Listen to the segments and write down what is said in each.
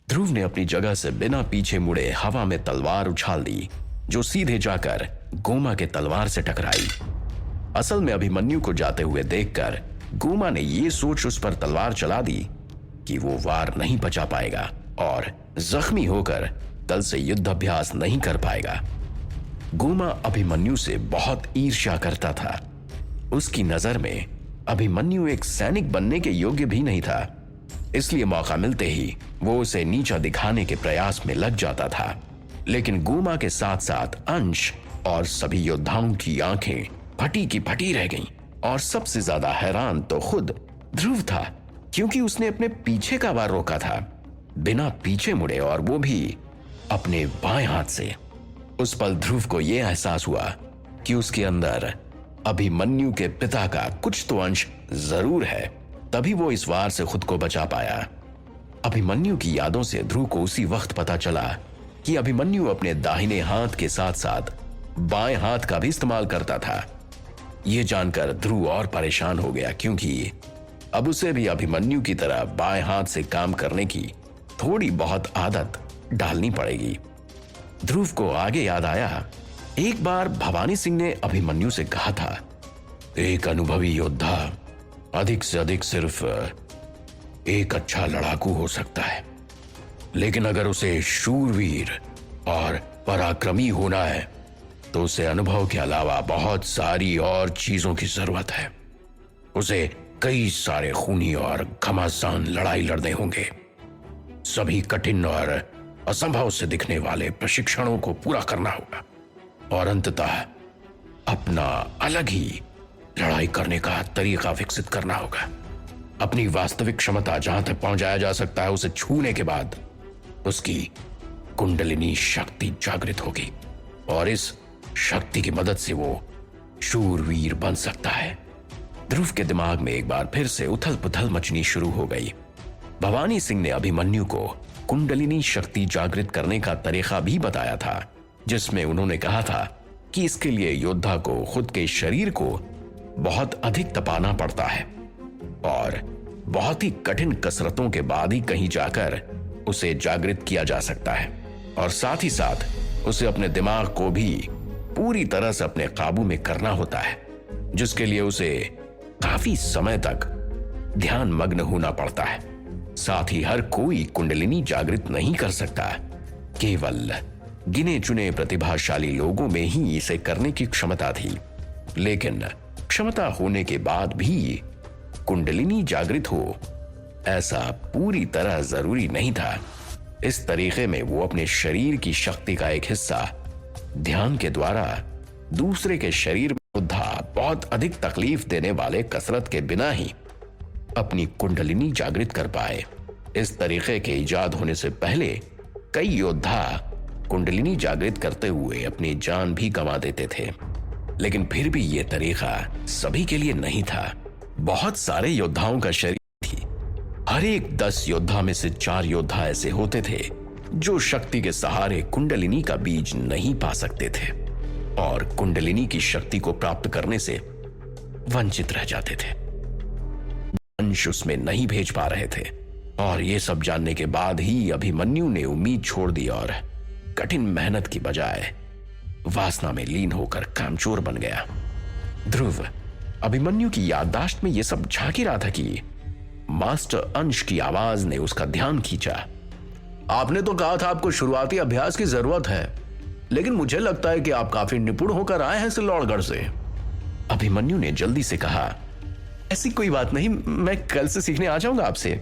ध्रुव ने अपनी जगह से बिना पीछे मुड़े हवा में तलवार उछाल दी, जो सीधे जाकर गोमा के तलवार से टकराई। असल में अभिमन्यु को जाते हुए देखकर गोमा ने यह सोच उस पर तलवार चला दी कि वो वार नहीं बचा पाएगा और जख्मी होकर कल से युद्ध अभ्यास नहीं कर पाएगा। गोमा अभिमन्यु से बहुत ईर्ष्या करता था। उसकी नजर में अभिमन्यु एक सैनिक बनने के योग्य भी नहीं था, इसलिए मौका मिलते ही वो उसे नीचा दिखाने के प्रयास में लग जाता था। लेकिन गोमा के साथ साथ अंश और सभी योद्धाओं की आंखें फटी की फटी रह गईं और सबसे ज्यादा हैरान तो खुद ध्रुव था, क्योंकि उसने अपने पीछे का वार रोका था बिना पीछे मुड़े, और वो भी अपने बाएं हाथ से। उस पल ध्रुव को यह एहसास हुआ कि उसके अंदर अभिमन्यु के पिता का कुछ तो अंश जरूर है, तभी वो इस वार से खुद को बचा पाया। अभिमन्यु की यादों से ध्रुव को उसी वक्त पता चला कि अभिमन्यु अपने दाहिने हाथ के साथ साथ बाएं हाथ का भी इस्तेमाल करता था। यह जानकर ध्रुव और परेशान हो गया, क्योंकि अब उसे भी अभिमन्यु की तरह बाएं हाथ से काम करने की थोड़ी बहुत आदत डालनी पड़ेगी। ध्रुव को आगे याद आया, एक बार भवानी सिंह ने अभिमन्यु से कहा था, एक अनुभवी योद्धा अधिक से अधिक सिर्फ एक अच्छा लड़ाकू हो सकता है, लेकिन अगर उसे शूरवीर और पराक्रमी होना है तो उसे अनुभव के अलावा बहुत सारी और चीजों की जरूरत है। उसे कई सारे खूनी और घमासान लड़ाई लड़ने होंगे। सभी कठिन और असंभव से दिखने वाले प्रशिक्षणों को पूरा करना होगा और अंततः अपना अलग ही लड़ाई करने का तरीका विकसित करना होगा। अपनी वास्तविक क्षमता जहां तक पहुंचाया जा सकता है, उसे छूने के बाद उसकी कुंडलिनी शक्ति जागृत होगी और इस शक्ति की मदद से वो शूरवीर बन सकता है। ध्रुव के दिमाग में एक बार फिर से उथल पुथल मचनी शुरू हो गई। भवानी सिंह ने अभिमन्यु को कुंडलिनी शक्ति जागृत करने का तरीका भी बताया था, जिसमें उन्होंने कहा था कि इसके लिए योद्धा को खुद के शरीर को बहुत अधिक तपाना पड़ता है और बहुत ही कठिन कसरतों के बाद ही कहीं जाकर उसे जागृत किया जा सकता है, और साथ ही साथ उसे अपने दिमाग को भी पूरी तरह से अपने काबू में करना होता है, जिसके लिए उसे काफी समय तक ध्यान मग्न होना पड़ता है। साथ ही हर कोई कुंडलिनी जागृत नहीं कर सकता, केवल गिने चुने प्रतिभाशाली लोगों में ही इसे करने की क्षमता थी। लेकिन क्षमता होने के बाद भी कुंडलिनी जागृत हो, ऐसा पूरी तरह जरूरी नहीं था। इस तरीके में वो अपने शरीर की शक्ति का एक हिस्सा ध्यान के द्वारा दूसरे के शरीर में बहुत अधिक तकलीफ देने वाले कसरत के बिना ही अपनी कुंडलिनी जागृत कर पाए। इस तरीके के इजाद होने से पहले कई योद्धा कुंडलिनी जागृत करते हुए अपनी जान भी गंवा देते थे, लेकिन फिर भी यह तरीका सभी के लिए नहीं था। बहुत सारे योद्धाओं का शरीर थी। हर एक 10 योद्धा में से 4 योद्धा ऐसे होते थे जो शक्ति के सहारे कुंडलिनी का बीज नहीं पा सकते थे और कुंडलिनी की शक्ति को प्राप्त करने से वंचित रह जाते थे। अंश उसमें नहीं भेज पा रहे थे, और यह सब जानने के बाद ही अभिमन्यु ने उम्मीद छोड़ दी और कठिन मेहनत की बजाय वासना में लीन होकर कामचोर बन गया। ध्रुव अभिमन्यु की याददाश्त में यह सब झांकी रहा था कि मास्टर अंश की आवाज ने उसका ध्यान खींचा। आपने तो कहा था आपको शुरुआती अभ्यास की जरूरत है, लेकिन मुझे लगता है कि आप काफी निपुण होकर आए हैं सिल्लौड़गढ़ से। अभिमन्यु ने जल्दी से कहा, ऐसी कोई बात नहीं, मैं कल से सीखने आ जाऊंगा आपसे।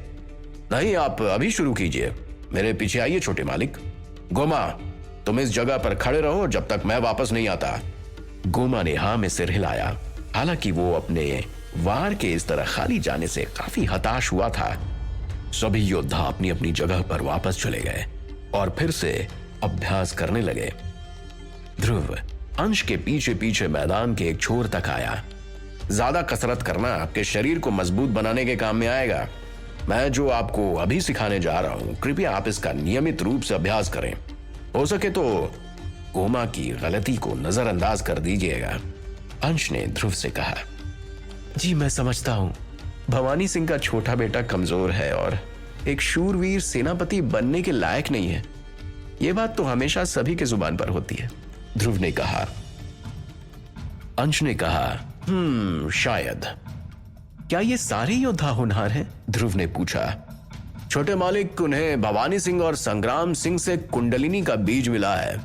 नहीं, आप अभी शुरू कीजिए। मेरे पीछे आइए छोटे मालिक। गोमा, तुम इस जगह पर खड़े रहो जब तक मैं वापस नहीं आता। गोमा ने हाँ में सिर हिलाया। हालांकि वो अपने वार के इस तरह खाली जाने से काफी हताश हुआ था। सभी योद्धा अपनी अपनी जगह पर वापस चले गए और फिर से अभ्यास करने लगे। ध्रुव अंश के पीछे पीछे मैदान के एक छोर तक आया। ज्यादा कसरत करना आपके शरीर को मजबूत बनाने के काम में आएगा। मैं जो आपको अभी सिखाने जा रहा हूं, कृपया आप इसका नियमित रूप से अभ्यास करें। हो सके तो गोमा की गलती को नजरअंदाज कर दीजिएगा। अंश ने ध्रुव से कहा, जी मैं समझता हूं, भवानी सिंह का छोटा बेटा कमजोर है और एक शूरवीर सेनापति बनने के लायक नहीं है। यह बात तो हमेशा सभी के जुबान पर होती है, ध्रुव ने कहा। अंश ने कहा, शायद। क्या ये सारे योद्धा होनहार हैं? ध्रुव ने पूछा। छोटे मालिक, उन्हें भवानी सिंह और संग्राम सिंह से कुंडलिनी का बीज मिला है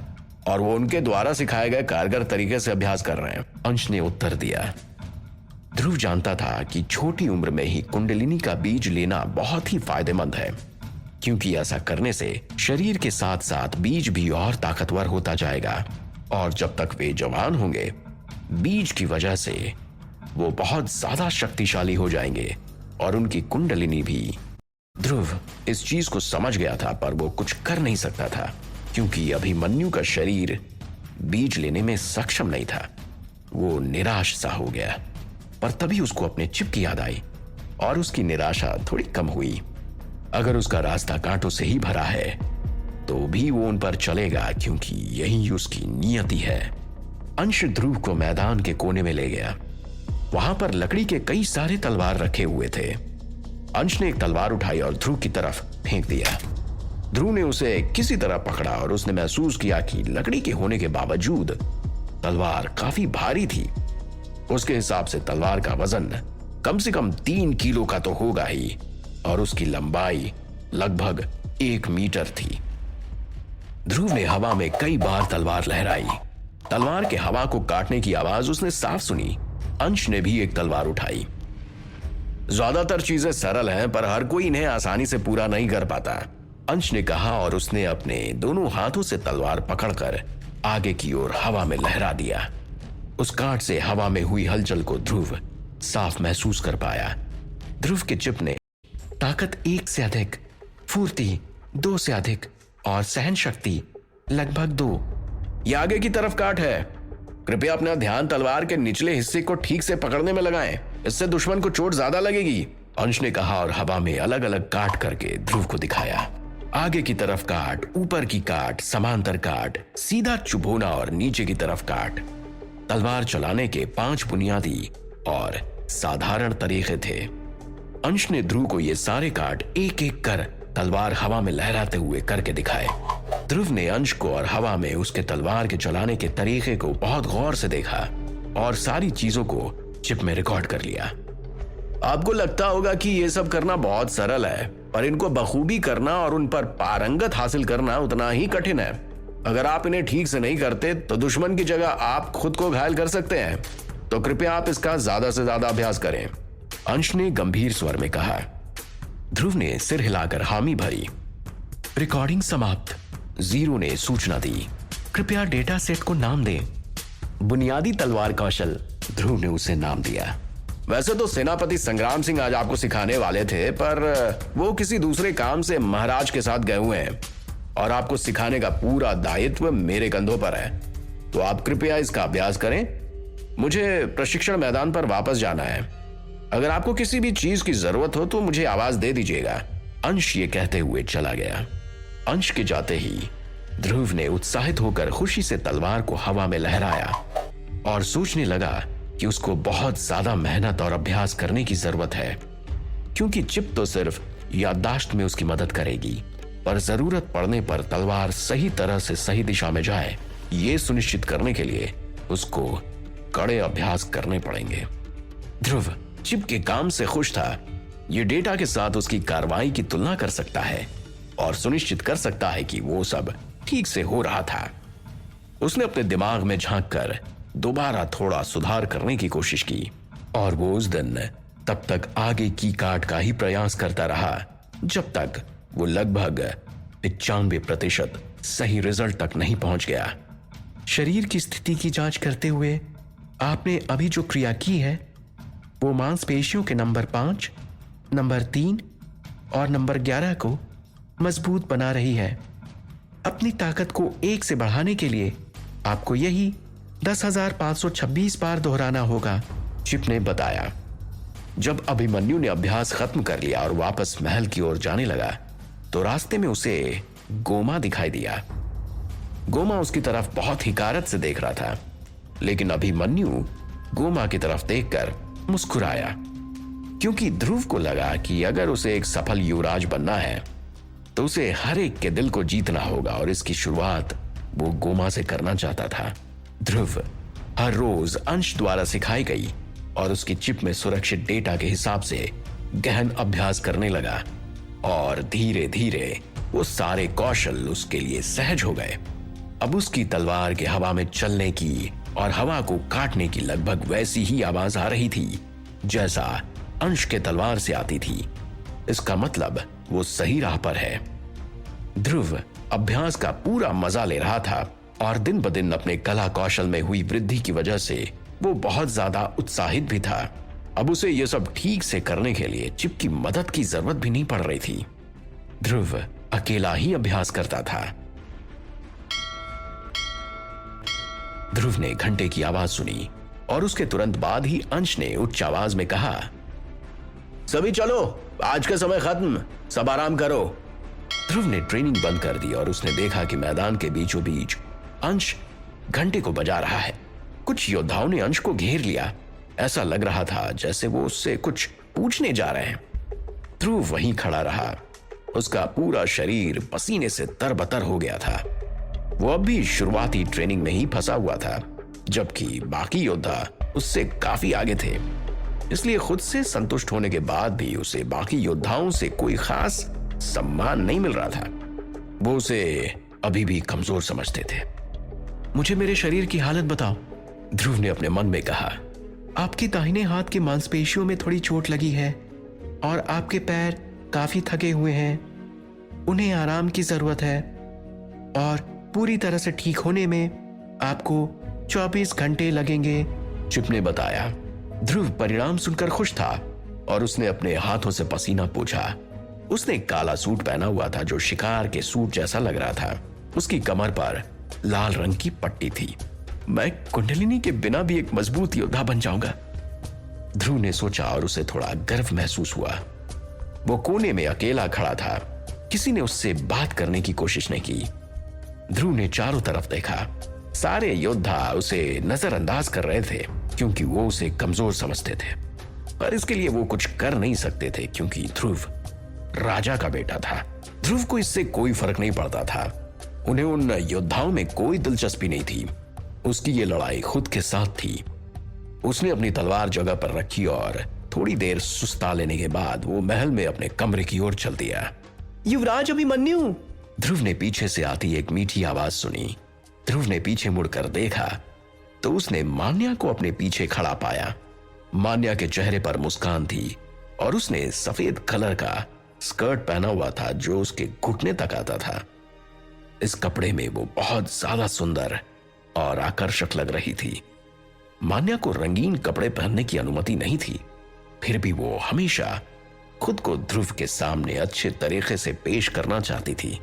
और वो उनके द्वारा सिखाए गए कारगर तरीके से अभ्यास कर रहे हैं, अंश ने उत्तर दिया। ध्रुव जानता था कि छोटी उम्र में ही कुंडलिनी का बीज लेना बहुत ही फायदेमंद है, क्योंकि ऐसा करने से शरीर के साथ साथ बीज भी और ताकतवर होता जाएगा और जब तक वे जवान होंगे बीज की वजह से वो बहुत ज्यादा शक्तिशाली हो जाएंगे और उनकी कुंडलिनी भी। ध्रुव इस चीज को समझ गया था, पर वो कुछ कर नहीं सकता था क्योंकि अभिमन्यु का शरीर बीज लेने में सक्षम नहीं था। वो निराश सा हो गया, पर तभी उसको अपने चिप की याद आई और उसकी निराशा थोड़ी कम हुई। अगर उसका रास्ता कांटों से ही भरा है तो भी वो उन पर चलेगा, क्योंकि यही उसकी नियति है। अंश ध्रुव को मैदान के कोने में ले गया। वहां पर लकड़ी के कई सारे तलवार रखे हुए थे। अंश ने एक तलवार उठाई और ध्रुव की तरफ फेंक दिया। ध्रुव ने उसे किसी तरह पकड़ा और उसने महसूस किया कि लकड़ी के होने के बावजूद तलवार काफी भारी थी। उसके हिसाब से तलवार का वजन कम से कम 3 किलो का तो होगा ही और उसकी लंबाई लगभग 1 मीटर थी। ध्रुव ने हवा में कई बार तलवार लहराई। तलवार के हवा को काटने की आवाज उसने साफ सुनी। अंश ने भी एक तलवार उठाई। ज्यादातर चीजें सरल हैं, पर हर कोई इन्हें आसानी से पूरा नहीं कर पाता, अंश ने कहा और उसने अपने दोनों हाथों से तलवार पकड़कर आगे की ओर हवा में लहरा दिया। उस काट से हवा में हुई हलचल को ध्रुव साफ महसूस कर पाया। ध्रुव के चिप ने ताकत 1 से अधिक, फुर्ती 2 से अधिक और सहन शक्ति लगभग 2। ये आगे की तरफ काट है। कृपया अपना ध्यान तलवार के निचले हिस्से को ठीक से पकड़ने में लगाएं, इससे दुश्मन को चोट ज्यादा लगेगी, अंश ने कहा और हवा में अलग अलग काट करके ध्रुव को दिखाया। आगे की तरफ काट, ऊपर की काट, समांतर काट, सीधा चुभोना और नीचे की तरफ काट। तलवार चलाने के 5 बुनियादी और साधारण तरीके थे। अंश ने ध्रुव को ये सारे काट एक एक कर तलवार हवा में लहराते हुए करके दिखाए। ध्रुव ने अंश को और हवा में उसके तलवार के चलाने के तरीके को बहुत गौर से देखा और सारी चीजों को चिप में रिकॉर्ड कर लिया। आपको लगता होगा कि यह सब करना बहुत सरल है, पर इनको बखूबी करना और उन पर पारंगत हासिल करना उतना ही कठिन है। अगर आप इन्हें ठीक से नहीं करते तो दुश्मन की जगह आप खुद को घायल कर सकते हैं, तो कृपया आप इसका ज्यादा से ज्यादा अभ्यास करें, अंश ने गंभीर स्वर में कहा। ध्रुव ने सिर हिलाकर हामी भरी। रिकॉर्डिंग समाप्त, जीरो ने सूचना दी। कृपया डेटा सेट को नाम दें। बुनियादी तलवार कौशल, ध्रुव ने उसे नाम दिया। वैसे तो सेनापति संग्राम सिंह आज आपको सिखाने वाले थे, पर वो किसी दूसरे काम से महाराज के साथ गए हुए हैं और आपको सिखाने का पूरा दायित्व मेरे कंधों पर है, तो आप कृपया इसका अभ्यास करें। मुझे प्रशिक्षण मैदान पर वापस जाना है। अगर आपको किसी भी चीज की जरूरत हो तो मुझे आवाज दे दीजिएगा, अंश ये कहते हुए चला गया। अंश के जाते ही ध्रुव ने उत्साहित होकर खुशी से तलवार को हवा में लहराया और सोचने लगा कि उसको बहुत ज्यादा मेहनत और अभ्यास करने की जरूरत है, क्योंकि चिप तो सिर्फ याददाश्त में उसकी मदद करेगी, पर जरूरत पड़ने पर तलवार सही तरह से सही दिशा में जाए, ये सुनिश्चित करने के लिए उसको कड़े अभ्यास करने पड़ेंगे। ध्रुव चिप के काम से खुश था। ये डेटा के साथ उसकी कार्रवाई की तुलना कर सकता है और सुनिश्चित कर सकता है कि वो सब ठीक से हो रहा था। उसने अपने दिमाग में झांक कर दोबारा थोड़ा सुधार करने की कोशिश की और वो उस दिन तब तक आगे की काट का ही प्रयास करता रहा जब तक वो लगभग 95% सही रिजल्ट तक नहीं पहुंच गया। शरीर की स्थिति की जांच करते हुए आपने अभी जो क्रिया की है वो मांसपेशियों के नंबर 5, नंबर 3 और नंबर 11 को मजबूत बना रही है। अपनी ताकत को 1 से बढ़ाने के लिए आपको यही 10,526 बार दोहराना होगा, चिप ने बताया। जब अभिमन्यु ने अभ्यास खत्म कर लिया और वापस महल की ओर जाने लगा तो रास्ते में उसे गोमा दिखाई दिया। गोमा उसकी तरफ बहुत हिकारत से देख रहा था, लेकिन अभिमन्यु गोमा की तरफ देखकर मुस्कुराया। क्योंकि ध्रुव को लगा कि अगर उसे एक सफल युवराज बनना है तो उसे हर एक के दिल को जीतना होगा और इसकी शुरुआत वो गोमा से करना चाहता था। ध्रुव हर रोज अंश द्वारा सिखाई गई और उसकी चिप में सुरक्षित डेटा के हिसाब से गहन अभ्यास करने लगा और धीरे धीरे वो सारे कौशल उसके लिए सहज हो गए। अब उसकी तलवार के हवा में चलने की और हवा को काटने की लगभग वैसी ही आवाज आ रही थी जैसा अंश के तलवार से आती थी। इसका मतलब वो सही राह पर है। ध्रुव अभ्यास का पूरा मजा ले रहा था और दिन ब दिन अपने कला कौशल में हुई वृद्धि की वजह से वो बहुत ज्यादा उत्साहित भी था। अब उसे यह सब ठीक से करने के लिए चिप की मदद की जरूरत भी नहीं पड़ रही थी। ध्रुव अकेला ही अभ्यास करता था। ध्रुव ने घंटे की आवाज सुनी और उसके तुरंत बाद ही अंश ने उच्च आवाज में कहा, सभी चलो, आज का समय खत्म, सब आराम करो। ध्रुव ने ट्रेनिंग बंद कर दी और उसने देखा कि मैदान के बीचों बीच अंश घंटे को बजा रहा है। कुछ योद्धाओं ने अंश को घेर लिया। ऐसा लग रहा था जैसे वो उससे कुछ पूछने जा रहे हैं। ध्रुव वहीं खड़ा रहा। उसका पूरा शरीर पसीने से तरबतर हो गया था। वो अब भी शुरुआती ट्रेनिंग में ही फंसा हुआ था, जबकि बाकी योद्धा उससे काफी आगे थे। इसलिए खुद से संतुष्ट होने के बाद भी उसे बाकी योद्धाओं से कोई खास सम्मान नहीं मिल रहा था। वो उसे अभी भी कमजोर समझते थे। मुझे मेरे शरीर की हालत बताओ, ध्रुव ने अपने मन में कहा। आपके दाहिने हाथ की मांसपेशियों में थोड़ी चोट लगी है और आपके पैर काफी थके हुए हैं। उन्हें आराम की जरूरत है और पूरी तरह से ठीक होने में आपको 24 घंटे लगेंगे, चिप ने बताया। ध्रुव परिणाम सुनकर खुश था और उसने अपने हाथों से पसीना पोंछा। उसने काला सूट पहना हुआ था जो शिकार के सूट जैसा लग रहा था। उसकी कमर पर लाल रंग की पट्टी थी। मैं कुंडलिनी के बिना भी एक मजबूत योद्धा बन जाऊंगा, ध्रुव ने सोचा और उसे थोड़ा गर्व महसूस हुआ। वो कोने में अकेला खड़ा था। किसी ने उससे बात करने की कोशिश नहीं की। ध्रुव ने चारों तरफ देखा। सारे योद्धा उसे नजरअंदाज कर रहे थे क्योंकि वो उसे कमजोर समझते थे, पर इसके लिए वो कुछ कर नहीं सकते थे क्योंकि ध्रुव राजा का बेटा था। ध्रुव को इससे कोई फर्क नहीं पड़ता था। उन्हें उन योद्धाओं में कोई दिलचस्पी नहीं थी। उसकी ये लड़ाई खुद के साथ थी। उसने अपनी तलवार जगह पर रखी और थोड़ी देर सुस्ता लेने के बाद वो महल में अपने कमरे की ओर चल दिया। युवराज अभिमन्यु, ध्रुव ने पीछे से आती एक मीठी आवाज सुनी। ध्रुव ने पीछे मुड़कर देखा तो उसने मान्या को अपने पीछे खड़ा पाया। मान्या के चेहरे पर मुस्कान थी और उसने सफेद कलर का स्कर्ट पहना हुआ था जो उसके घुटने तक आता था। इस कपड़े में वो बहुत ज्यादा सुंदर और आकर्षक लग रही थी। मान्या को रंगीन कपड़े पहनने की अनुमति नहीं थी, फिर भी वो हमेशा खुद को ध्रुव के सामने अच्छे तरीके से पेश करना चाहती थी।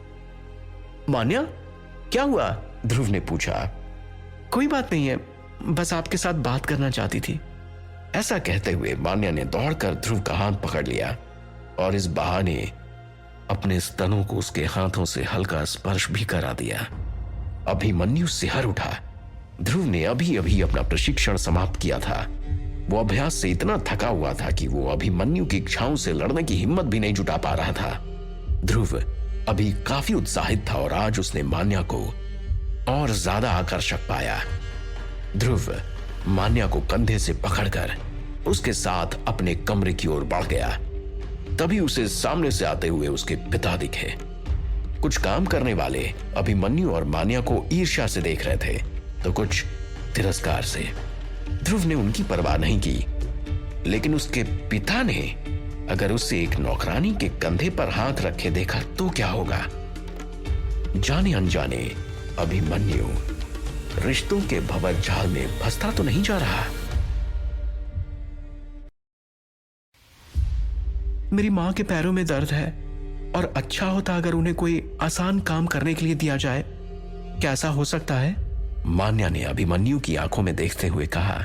मान्या, क्या हुआ? ध्रुव ने पूछा। कोई बात नहीं है, बस आपके साथ बात करना चाहती थी। ऐसा कहते हुए मान्या ने दौड़कर ध्रुव का हाथ पकड़ लिया और इस बहाने अपने स्तनों को उसके हाथों से हल्का स्पर्श भी करा दिया। अभिमन्यु सिहर उठा। ध्रुव ने अभी अभी अपना प्रशिक्षण समाप्त किया था। वो अभ्यास से इतना थका हुआ था कि वो अभिमन्यु की इच्छाओं से लड़ने की हिम्मत भी नहीं जुटा पा रहा था। ध्रुव अभी काफी उत्साहित था और आज उसने मान्या को और ज्यादा आकर्षक पाया। ध्रुव मान्या को कंधे से पकड़कर उसके साथ अपने कमरे की ओर बढ़ गया। तभी उसे सामने से आते हुए उसके पिता दिखे। कुछ काम करने वाले अभिमन्यु और मान्या को ईर्ष्या से देख रहे थे तो कुछ तिरस्कार से। ध्रुव ने उनकी परवाह नहीं की, लेकिन उसके पिता ने अगर उसे एक नौकरानी के कंधे पर हाथ रखे देखा तो क्या होगा? जाने अनजाने अभिमन्यु रिश्तों के भंवर जाल में फंसता तो नहीं जा रहा। मेरी मां के पैरों में दर्द है और अच्छा होता अगर उन्हें कोई आसान काम करने के लिए दिया जाए। क्या ऐसा हो सकता है? मान्या ने अभिमन्यु की आंखों में देखते हुए कहा।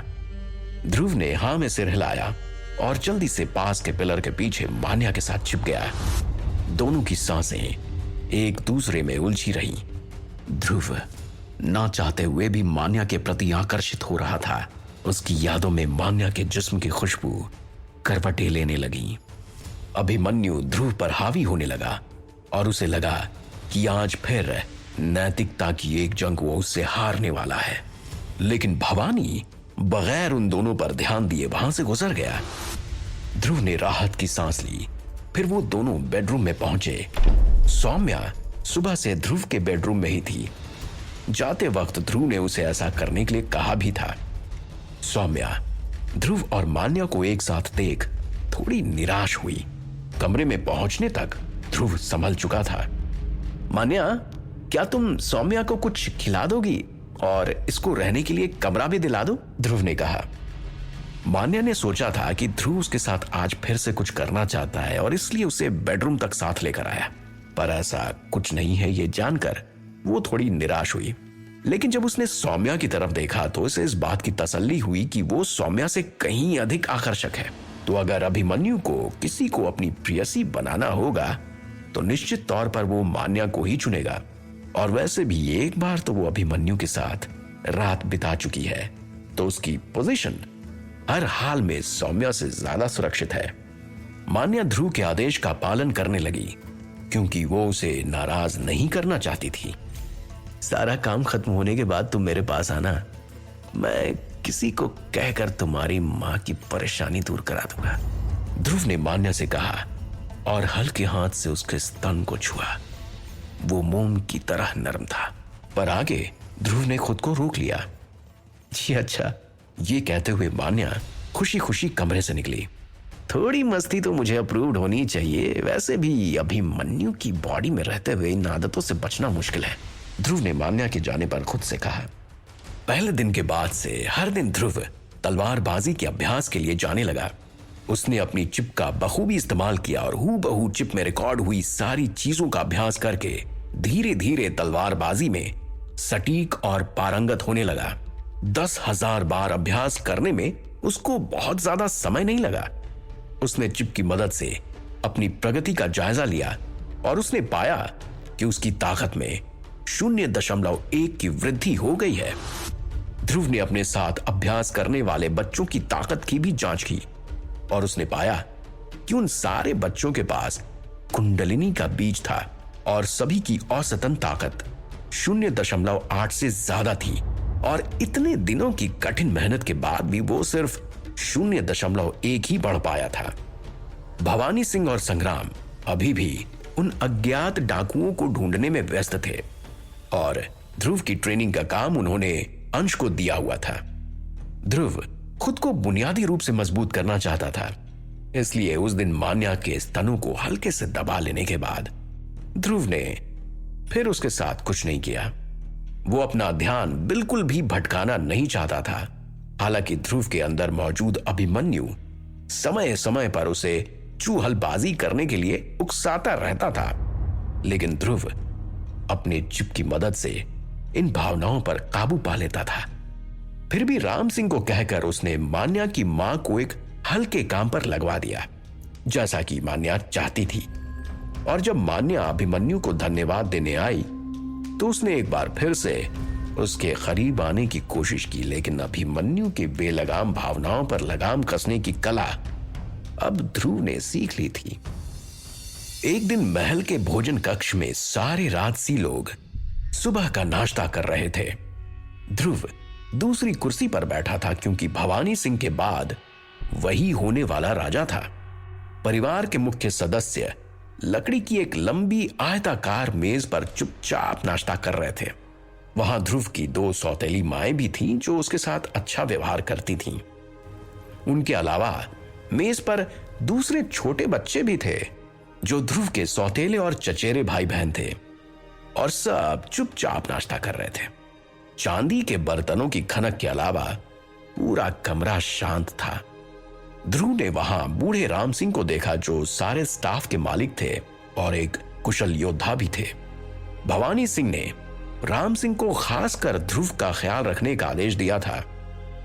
ध्रुव ने हां में सिर हिलाया और जल्दी से पास के पिलर के पीछे मान्या के साथ छिप गया। दोनों की सांसें एक दूसरे में उलझी रही। ध्रुव ना चाहते हुए भी मान्या के प्रति आकर्षित हो रहा था। उसकी यादों में मान्या के जिस्म की खुशबू करवटें लेने लगी। अभिमन्यु ध्रुव पर हावी होने लगा और उसे लगा कि आज फिर नैतिकता की एक जंग वो उससे हारने वाला है। लेकिन भवानी बगैर उन दोनों पर ध्यान दिए वहां से गुजर गया। ध्रुव ने राहत की सांस ली। फिर वो दोनों बेडरूम में पहुंचे। सौम्या सुबह से ध्रुव के बेडरूम में ही थी। जाते वक्त ध्रुव ने उसे ऐसा करने के लिए कहा भी था। सौम्या ध्रुव और मान्या को एक साथ देख थोड़ी निराश हुई। कमरे में पहुंचने तक ध्रुव संभल चुका था। मान्या, क्या तुम सौम्या को कुछ खिला दोगी और इसको रहने के लिए कमरा भी दिला दो? ध्रुव ने कहा। मान्या ने सोचा था कि ध्रुव उसके साथ आज फिर से कुछ करना चाहता है और इसलिए उसे बेडरूम तक साथ लेकर आया, पर ऐसा कुछ नहीं है ये जानकर वो थोड़ी निराश हुई। लेकिन जब उसने सौम्या की तरफ देखा तो उसे इस बात की तसल्ली हुई कि वो सौम्या से कहीं अधिक आकर्षक है। तो अगर अभिमन्यु को किसी को अपनी प्रियसी बनाना होगा तो निश्चित तौर पर वो मान्या को ही चुनेगा। और वैसे भी एक बार तो वो अभिमन्यु के साथ रात बिता चुकी है, तो उसकी पोजीशन हर हाल में सौम्या से ज्यादा सुरक्षित है। मान्या ध्रुव के आदेश का पालन करने लगी क्योंकि वो उसे नाराज नहीं करना चाहती थी। सारा काम खत्म होने के बाद तुम मेरे पास आना, मैं किसी को कहकर तुम्हारी मां की परेशानी दूर करा दूंगा। ध्रुव ने मान्या से कहा और हल्के हाथ से उसके स्तन को छुआ। वो मोम की तरह नरम था। पर आगे ध्रुव ने खुद को रोक लिया। जी अच्छा, ये कहते हुए मान्या खुशी खुशी कमरे से निकली। थोड़ी मस्ती तो मुझे अप्रूव्ड होनी चाहिए, वैसे भी अभिमन्यु की बॉडी में रहते हुए इन आदतों से बचना मुश्किल है, ध्रुव ने मान्या के जाने पर खुद से कहा। पहले दिन के बाद से हर दिन ध्रुव तलवारबाजी के अभ्यास के लिए जाने लगा। उसने अपनी चिप का बखूबी इस्तेमाल किया और हूबहू चिप में रिकॉर्ड हुई सारी चीजों का अभ्यास करके धीरे धीरे तलवारबाजी में सटीक और पारंगत होने लगा। 10,000 बार अभ्यास करने में उसको बहुत ज्यादा समय नहीं लगा। उसने चिप की मदद से अपनी प्रगति का जायजा लिया और उसने पाया कि उसकी ताकत में 0.1 की वृद्धि हो गई है। ध्रुव ने अपने साथ अभ्यास करने वाले बच्चों की ताकत की भी जांच की और उसने पाया कि उन सारे बच्चों के पास कुंडलिनी का बीज था और सभी की औसतन ताकत 0.8 से ज्यादा थी। और इतने दिनों की कठिन मेहनत के बाद भी वो सिर्फ 0.1 ही बढ़ पाया था। भवानी सिंह और संग्राम अभी भी उन अज्ञात डाकुओं को ढूंढने में व्यस्त थे और ध्रुव की ट्रेनिंग का काम उन्होंने अंश को दिया हुआ था। ध्रुव खुद को बुनियादी रूप से मजबूत करना चाहता था, इसलिए उस दिन मान्या के स्तनों को हल्के से दबा लेने के बाद ध्रुव ने फिर उसके साथ कुछ नहीं किया। वो अपना ध्यान बिल्कुल भी भटकाना नहीं चाहता था। हालांकि ध्रुव के अंदर मौजूद अभिमन्यु समय समय पर उसे चूहलबाजी करने के लिए उकसाता रहता था, लेकिन ध्रुव अपने चिप की मदद से इन भावनाओं पर काबू पा लेता था। फिर भी राम सिंह को कहकर उसने मान्या की मां को एक हल्के काम पर लगवा दिया, जैसा कि मान्या चाहती थी। और जब मान्या अभिमन्यु को धन्यवाद देने आई तो उसने एक बार फिर से उसके करीब आने की कोशिश की, लेकिन अभिमन्यु के बेलगाम भावनाओं पर लगाम कसने की कला अब ध्रुव ने सीख ली थी। एक दिन महल के भोजन कक्ष में सारे राजसी लोग सुबह का नाश्ता कर रहे थे। ध्रुव दूसरी कुर्सी पर बैठा था क्योंकि भवानी सिंह के बाद वही होने वाला राजा था। परिवार के मुख्य सदस्य लकड़ी की एक लंबी आयताकार मेज पर चुपचाप नाश्ता कर रहे थे। वहां ध्रुव की 2 सौतेली माएं भी थीं जो उसके साथ अच्छा व्यवहार करती थीं। उनके अलावा मेज पर दूसरे छोटे बच्चे भी थे जो ध्रुव के सौतेले और चचेरे भाई बहन थे और सब चुपचाप नाश्ता कर रहे थे। चांदी के बर्तनों की खनक के अलावा पूरा कमरा शांत था। ध्रुव ने वहां बूढ़े राम सिंह को देखा जो सारे स्टाफ के मालिक थे और एक कुशल योद्धा भी थे। भवानी सिंह ने राम सिंह को खासकर ध्रुव का ख्याल रखने का आदेश दिया था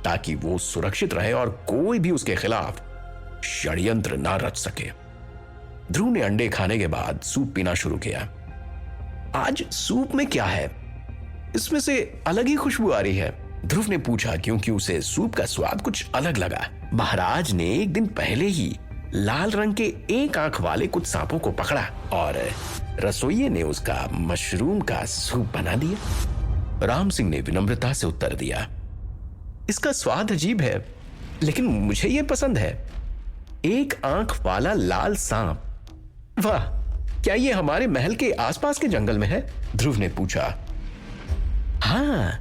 ताकि वो सुरक्षित रहे और कोई भी उसके खिलाफ षड्यंत्र ना रच सके। ध्रुव ने अंडे खाने के बाद सूप पीना शुरू किया। आज सूप में क्या है? इसमें से अलग ही खुशबू आ रही है, ध्रुव ने पूछा क्योंकि उसे सूप का स्वाद कुछ अलग लगा। महाराज ने एक दिन पहले ही लाल रंग के एक आंख वाले कुछ सांपों को पकड़ा और रसोइये ने उसका मशरूम का सूप बना दिया। राम सिंह ने विनम्रता से उत्तर दिया, इसका स्वाद अजीब है, लेकिन मुझे यह पसंद है। एक आंख वाला लाल सांप, वाह, क्या यह हमारे महल के आसपास के जंगल में है? ध्रुव ने पूछा। हाँ,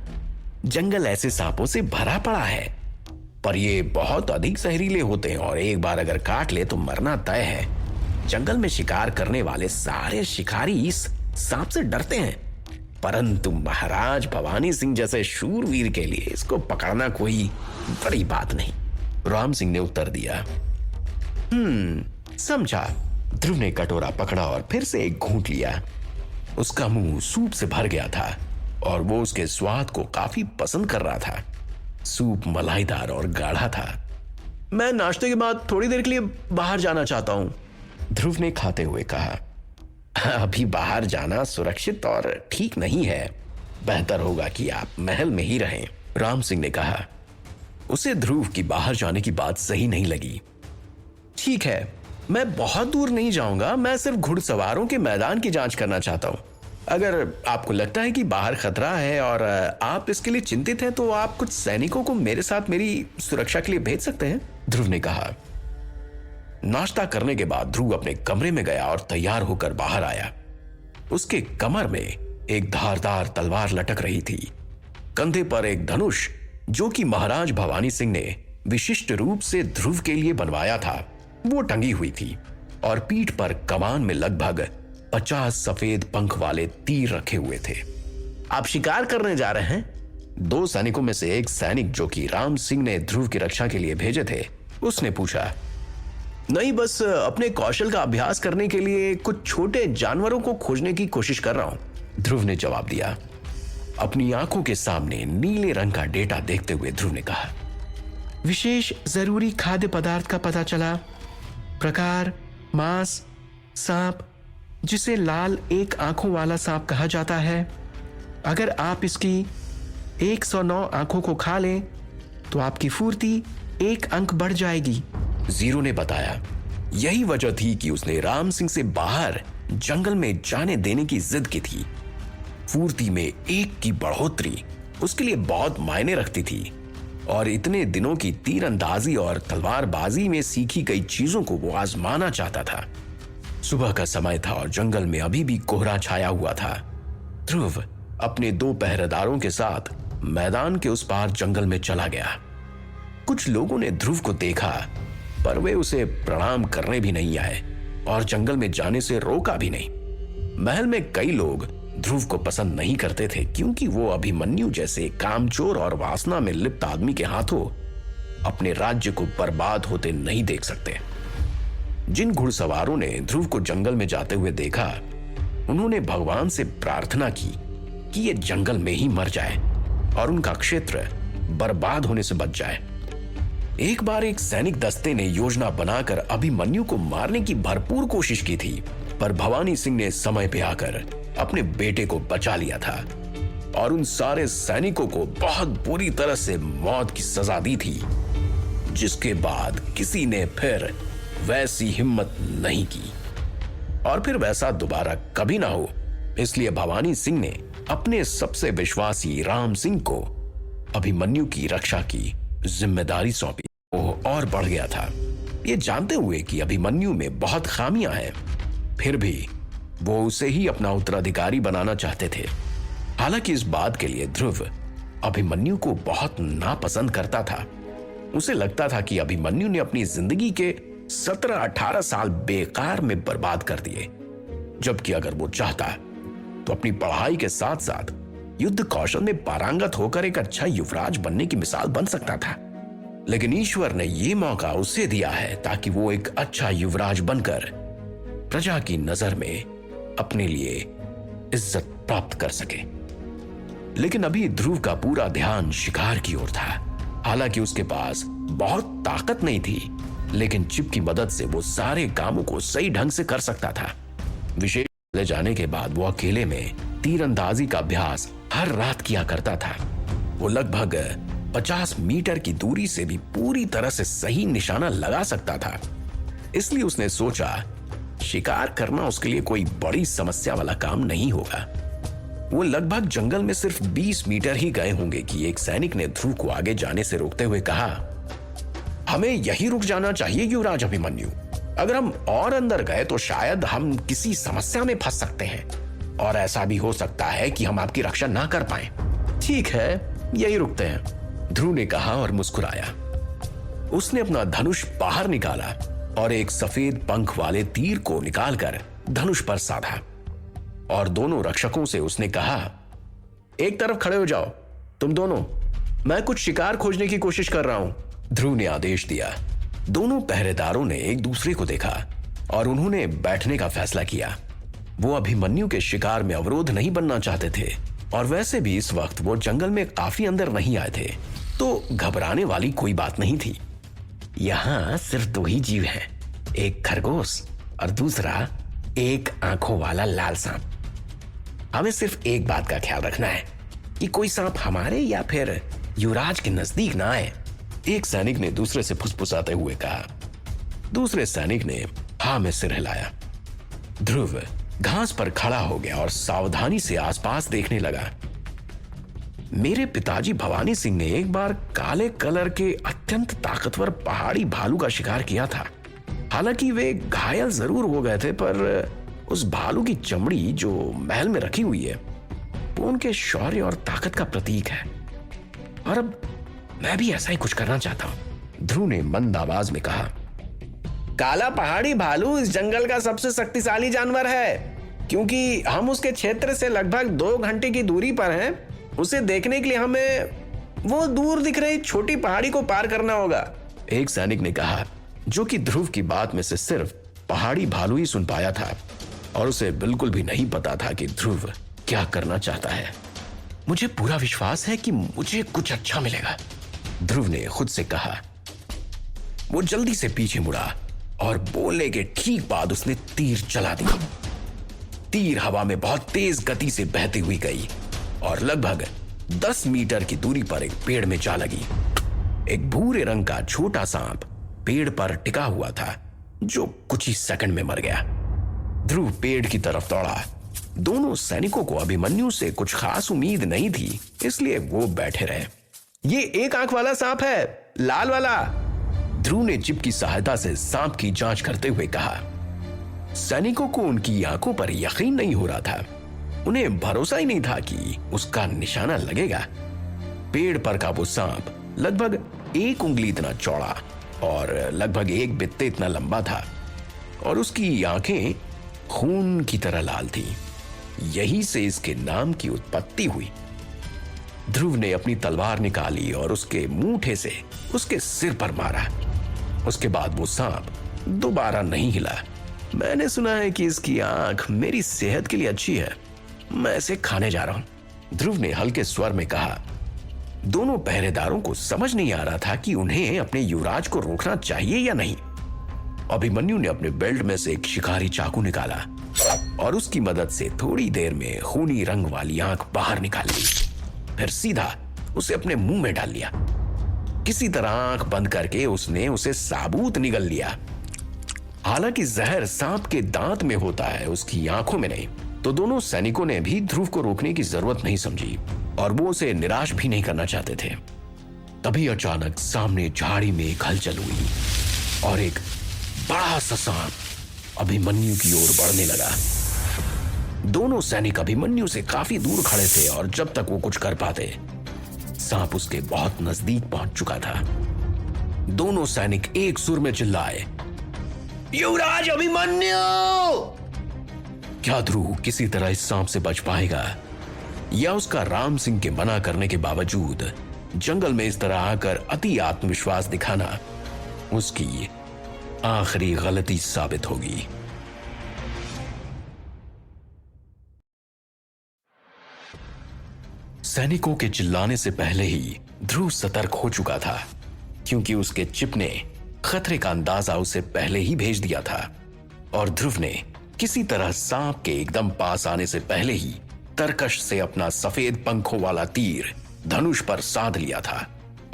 जंगल ऐसे सांपों से भरा पड़ा है, पर ये बहुत अधिक जहरीले होते हैं और एक बार अगर काट ले तो मरना तय है। जंगल में शिकार करने वाले सारे शिकारी इस सांप से डरते हैं, परंतु महाराज भवानी सिंह जैसे शूरवीर के लिए इसको पकड़ना कोई बड़ी बात नहीं। राम सिंह ने उत्तर दिया। समझा। ध्रुव ने कटोरा पकड़ा और फिर से एक घूंट लिया। उसका मुंह सूप से भर गया था और वो उसके स्वाद को काफी पसंद कर रहा था। सूप मलाईदार और गाढ़ा था। मैं नाश्ते के बाद थोड़ी देर के लिए बाहर जाना चाहता हूं, ध्रुव ने खाते हुए कहा। अभी बाहर जाना सुरक्षित और ठीक नहीं है, बेहतर होगा कि आप महल में ही रहें, राम सिंह ने कहा। उसे ध्रुव की बाहर जाने की बात सही नहीं लगी। ठीक है, मैं बहुत दूर नहीं जाऊंगा, मैं सिर्फ घुड़सवारों के मैदान की जांच करना चाहता हूं। अगर आपको लगता है कि बाहर खतरा है और आप इसके लिए चिंतित हैं, तो आप कुछ सैनिकों को मेरे साथ मेरी सुरक्षा के लिए भेज सकते हैं, ध्रुव ने कहा। नाश्ता करने के बाद ध्रुव अपने कमरे में गया और तैयार होकर बाहर आया। उसके कमर में एक धारदार तलवार लटक रही थी। कंधे पर एक धनुष, जो कि महाराज भवानी सिंह ने विशिष्ट रूप से ध्रुव के लिए बनवाया था, वो टंगी हुई थी और पीठ पर कमान में लगभग 50 सफेद पंख वाले तीर रखे हुए थे। आप शिकार करने जा रहे हैं? दो सैनिकों में से एक सैनिक, जो कि राम सिंह ने ध्रुव की रक्षा के लिए भेजे थे, उसने पूछा। नहीं, बस अपने कौशल का अभ्यास करने के लिए कुछ छोटे जानवरों को खोजने की कोशिश कर रहा हूं, ध्रुव ने जवाब दिया। अपनी आंखों के सामने नीले रंग का डेटा देखते हुए ध्रुव ने कहा। विशेष जरूरी खाद्य पदार्थ का पता चला। प्रकार मांस, सांप, जिसे लाल एक आंखों वाला सांप कहा जाता है। अगर आप इसकी 109 आंखों को खा लें तो आपकी फुर्ती 1 अंक बढ़ जाएगी, जीरो ने बताया। यही वजह थी कि उसने राम सिंह से बाहर जंगल में जाने देने की जिद की थी। फुर्ती में 1 की बढ़ोतरी उसके लिए बहुत मायने रखती थी और इतने दिनों की तीरंदाजी और तलवारबाजी में सीखी गई चीजों को वो आजमाना चाहता था। सुबह का समय था और जंगल में अभी भी कोहरा छाया हुआ था। ध्रुव अपने 2 पहरेदारों के साथ मैदान के उस पार जंगल में चला गया। कुछ लोगों ने ध्रुव को देखा, पर वे उसे प्रणाम करने भी नहीं आए और जंगल में जाने से रोका भी नहीं। महल में कई लोग ध्रुव को पसंद नहीं करते थे, क्योंकि वो अभिमन्यु जैसे कामचोर और वासना में लिप्त आदमी के हाथों अपने राज्य को बर्बाद होते नहीं देख सकते। जिन घुड़सवारों ने ध्रुव को जंगल में जाते हुए देखा, उन्होंने भगवान से प्रार्थना की कि ये जंगल में ही मर जाए और उनका क्षेत्र बर्बाद होने से बच जाए। एक बार एक सैनिक दस्ते ने योजना बनाकर अभिमन्यु को मारने की भरपूर कोशिश की थी, पर भवानी सिंह ने समय पे आकर अपने बेटे को बचा लिया था और उन सारे सैनिकों को बहुत बुरी तरह से मौत की सजा दी थी, जिसके बाद किसी ने फिर वैसी हिम्मत नहीं की और फिर वैसा दोबारा कभी ना हो, इसलिए भवानी सिंह ने अपने सबसे विश्वासी राम सिंह को अभिमन्यु की रक्षा की जिम्मेदारी सौंपी। वो और बढ़ गया था, ये जानते हुए कि अभिमन्यु में बहुत खामियां हैं, फिर भी वो उसे ही अपना उत्तराधिकारी बनाना चाहते थे। हालांकि इस बात के लिए ध्रुव अभिमन्यु को बहुत नापसंद करता था। उसे लगता था कि अभिमन्यु ने अपनी जिंदगी के 17-18 साल बेकार में बर्बाद कर दिए, जबकि अगर वो चाहता तो अपनी पढ़ाई के साथ साथ युद्ध कौशल में पारंगत होकर एक अच्छा युवराज बनने की मिसाल बन सकता था। लेकिन ईश्वर ने यह मौका उसे दिया है ताकि वो एक अच्छा युवराज बनकर प्रजा की नजर में अपने लिए इज्जत प्राप्त कर सके। लेकिन अभी ध्रुव का पूरा ध्यान शिकार की ओर था। हालांकि उसके पास बहुत ताकत नहीं थी, लेकिन चिप की मदद से वो सारे कामों को सही ढंग से कर सकता था। विशेष ले जाने के बाद वो अकेले में तीरंदाजी का अभ्यास हर रात किया करता था। वो लगभग 50 मीटर की दूरी से भी पूरी तरह से सही निशाना लगा सकता था। इसलिए उसने सोचा शिकार करना उसके लिए कोई बड़ी समस्या वाला काम नहीं होगा। वो लगभग जंगल में सिर्फ 20 मीटर ही गए होंगे कि एक सैनिक ने ध्रुव को आगे जाने से रोकते हुए कहा, हमें यही रुक जाना चाहिए युवराज अभिमन्यु। अगर हम और अंदर गए तो शायद हम किसी समस्या में फंस सकते हैं और ऐसा भी हो सकता है कि हम आपकी रक्षा ना कर पाए। ठीक है, यही रुकते हैं, ध्रुव ने कहा और मुस्कुराया। उसने अपना धनुष बाहर निकाला और एक सफेद पंख वाले तीर को निकालकर धनुष पर साधा और दोनों रक्षकों से उसने कहा, एक तरफ खड़े हो जाओ तुम दोनों, मैं कुछ शिकार खोजने की कोशिश कर रहा हूं। ध्रुव ने आदेश दिया। दोनों पहरेदारों ने एक दूसरे को देखा और उन्होंने बैठने का फैसला किया। वो अभिमन्यु के शिकार में अवरोध नहीं बनना चाहते थे और वैसे भी इस वक्त वो जंगल में काफी अंदर नहीं आए थे, तो घबराने वाली कोई बात नहीं थी। यहां सिर्फ 2 ही जीव हैं, एक खरगोश और दूसरा एक आंखों वाला लाल सांप। हमें सिर्फ एक बात का ख्याल रखना है कि कोई सांप हमारे या फिर युवराज के नजदीक ना आए, एक सैनिक ने दूसरे से फुसफुसाते हुए कहा। दूसरे सैनिक ने हाँ में सिर हिलाया। ध्रुव घास पर खड़ा हो गया और सावधानी से आसपास देखने लगा। मेरे पिताजी भवानी सिंह ने एक बार काले कलर के अत्यंत ताकतवर पहाड़ी भालू का शिकार किया था। हालांकि वे घायल जरूर हो गए थे, पर उस भालू की चमड़ी जो महल में रखी हुई है वो उनके शौर्य और ताकत का प्रतीक है। और अब मैं भी ऐसा ही कुछ करना चाहता हूं, ध्रुव ने मंद आवाज में कहा। काला पहाड़ी भालू इस जंगल का सबसे शक्तिशाली जानवर है, क्योंकि हम उसके क्षेत्र से लगभग 2 घंटे की दूरी पर हैं। उसे देखने के लिए हमें वो दूर दिख रही छोटी पहाड़ी को पार करना होगा, एक सैनिक ने कहा, जो कि ध्रुव की बात में से सिर्फ पहाड़ी भालू ही सुन पाया था और उसे बिल्कुल भी नहीं पता था कि ध्रुव क्या करना चाहता है। मुझे पूरा विश्वास है कि मुझे कुछ अच्छा मिलेगा, ध्रुव ने खुद से कहा। वो जल्दी से पीछे मुड़ा और बोलने के ठीक बाद उसने तीर चला दिया। तीर हवा में बहुत तेज गति से बहती हुई गई और लगभग 10 मीटर की दूरी पर एक पेड़ में जा लगी। एक भूरे रंग का छोटा सांप पेड़ पर टिका हुआ था, जो कुछ ही सेकंड में मर गया। ध्रुव पेड़ की तरफ दौड़ा। दोनों सैनिकों को अभिमन्यु से कुछ खास उम्मीद नहीं थी, इसलिए वो बैठे रहे। ये एक आंख वाला सांप है, लाल वाला, ध्रुव ने चिप की सहायता से सांप की जांच करते हुए कहा। सैनिकों को उनकी आंखों पर यकीन नहीं हो रहा था। उन्हें भरोसा ही नहीं था कि उसका निशाना लगेगा। पेड़ पर का वो सांप लगभग 1 उंगली इतना चौड़ा और लगभग 1 बित्ते इतना लंबा था और उसकी आंखें खून की तरह लाल थी। यही से इसके नाम की उत्पत्ति हुई। ध्रुव ने अपनी तलवार निकाली और उसके मूठे से उसके सिर पर मारा। उसके बाद वो सांप दोबारा नहीं हिला। मैंने सुना है कि इसकी आंख मेरी सेहत के लिए अच्छी है, मैं इसे खाने जा रहा हूं, ध्रुव ने हल्के स्वर में कहा। दोनों पहरेदारों को समझ नहीं आ रहा था कि उन्हें अपने युवराज को रोकना चाहिए या नहीं। अभिमन्यु ने अपने बेल्ट में से एक शिकारी चाकू निकाला और उसकी मदद से थोड़ी देर में खूनी रंग वाली आंख बाहर निकाल ली। फिर सीधा उसे अपने मुंह में डाल लिया। किसी तरह आंख बंद करके उसने उसे साबुत निगल लिया। हालांकि जहर सांप के दांत में होता है, उसकी आंखों में नहीं, तो दोनों सैनिकों ने भी ध्रुव को रोकने की जरूरत नहीं समझी और वो उसे निराश भी नहीं करना चाहते थे। तभी अचानक सामने झाड़ी में एक हलचल हुई और एक बड़ा सा सांप अभिमन्यु की ओर बढ़ने लगा। दोनों सैनिक अभिमन्यु से काफी दूर खड़े थे और जब तक वो कुछ कर पाते, सांप उसके बहुत नजदीक पहुंच चुका था। दोनों सैनिक एक सुर में चिल्लाए, युवराज अभिमन्यु! क्या ध्रुव किसी तरह इस सांप से बच पाएगा या उसका राम सिंह के मना करने के बावजूद जंगल में इस तरह आकर अति आत्मविश्वास दिखाना उसकी आखिरी गलती साबित होगी। सैनिकों के चिल्लाने से पहले ही ध्रुव सतर्क हो चुका था, क्योंकि उसके चिप ने खतरे का अंदाजा उसे पहले ही भेज दिया था और ध्रुव ने किसी तरह सांप के एकदम पास आने से पहले ही तरकश से अपना सफेद पंखों वाला तीर धनुष पर साध लिया था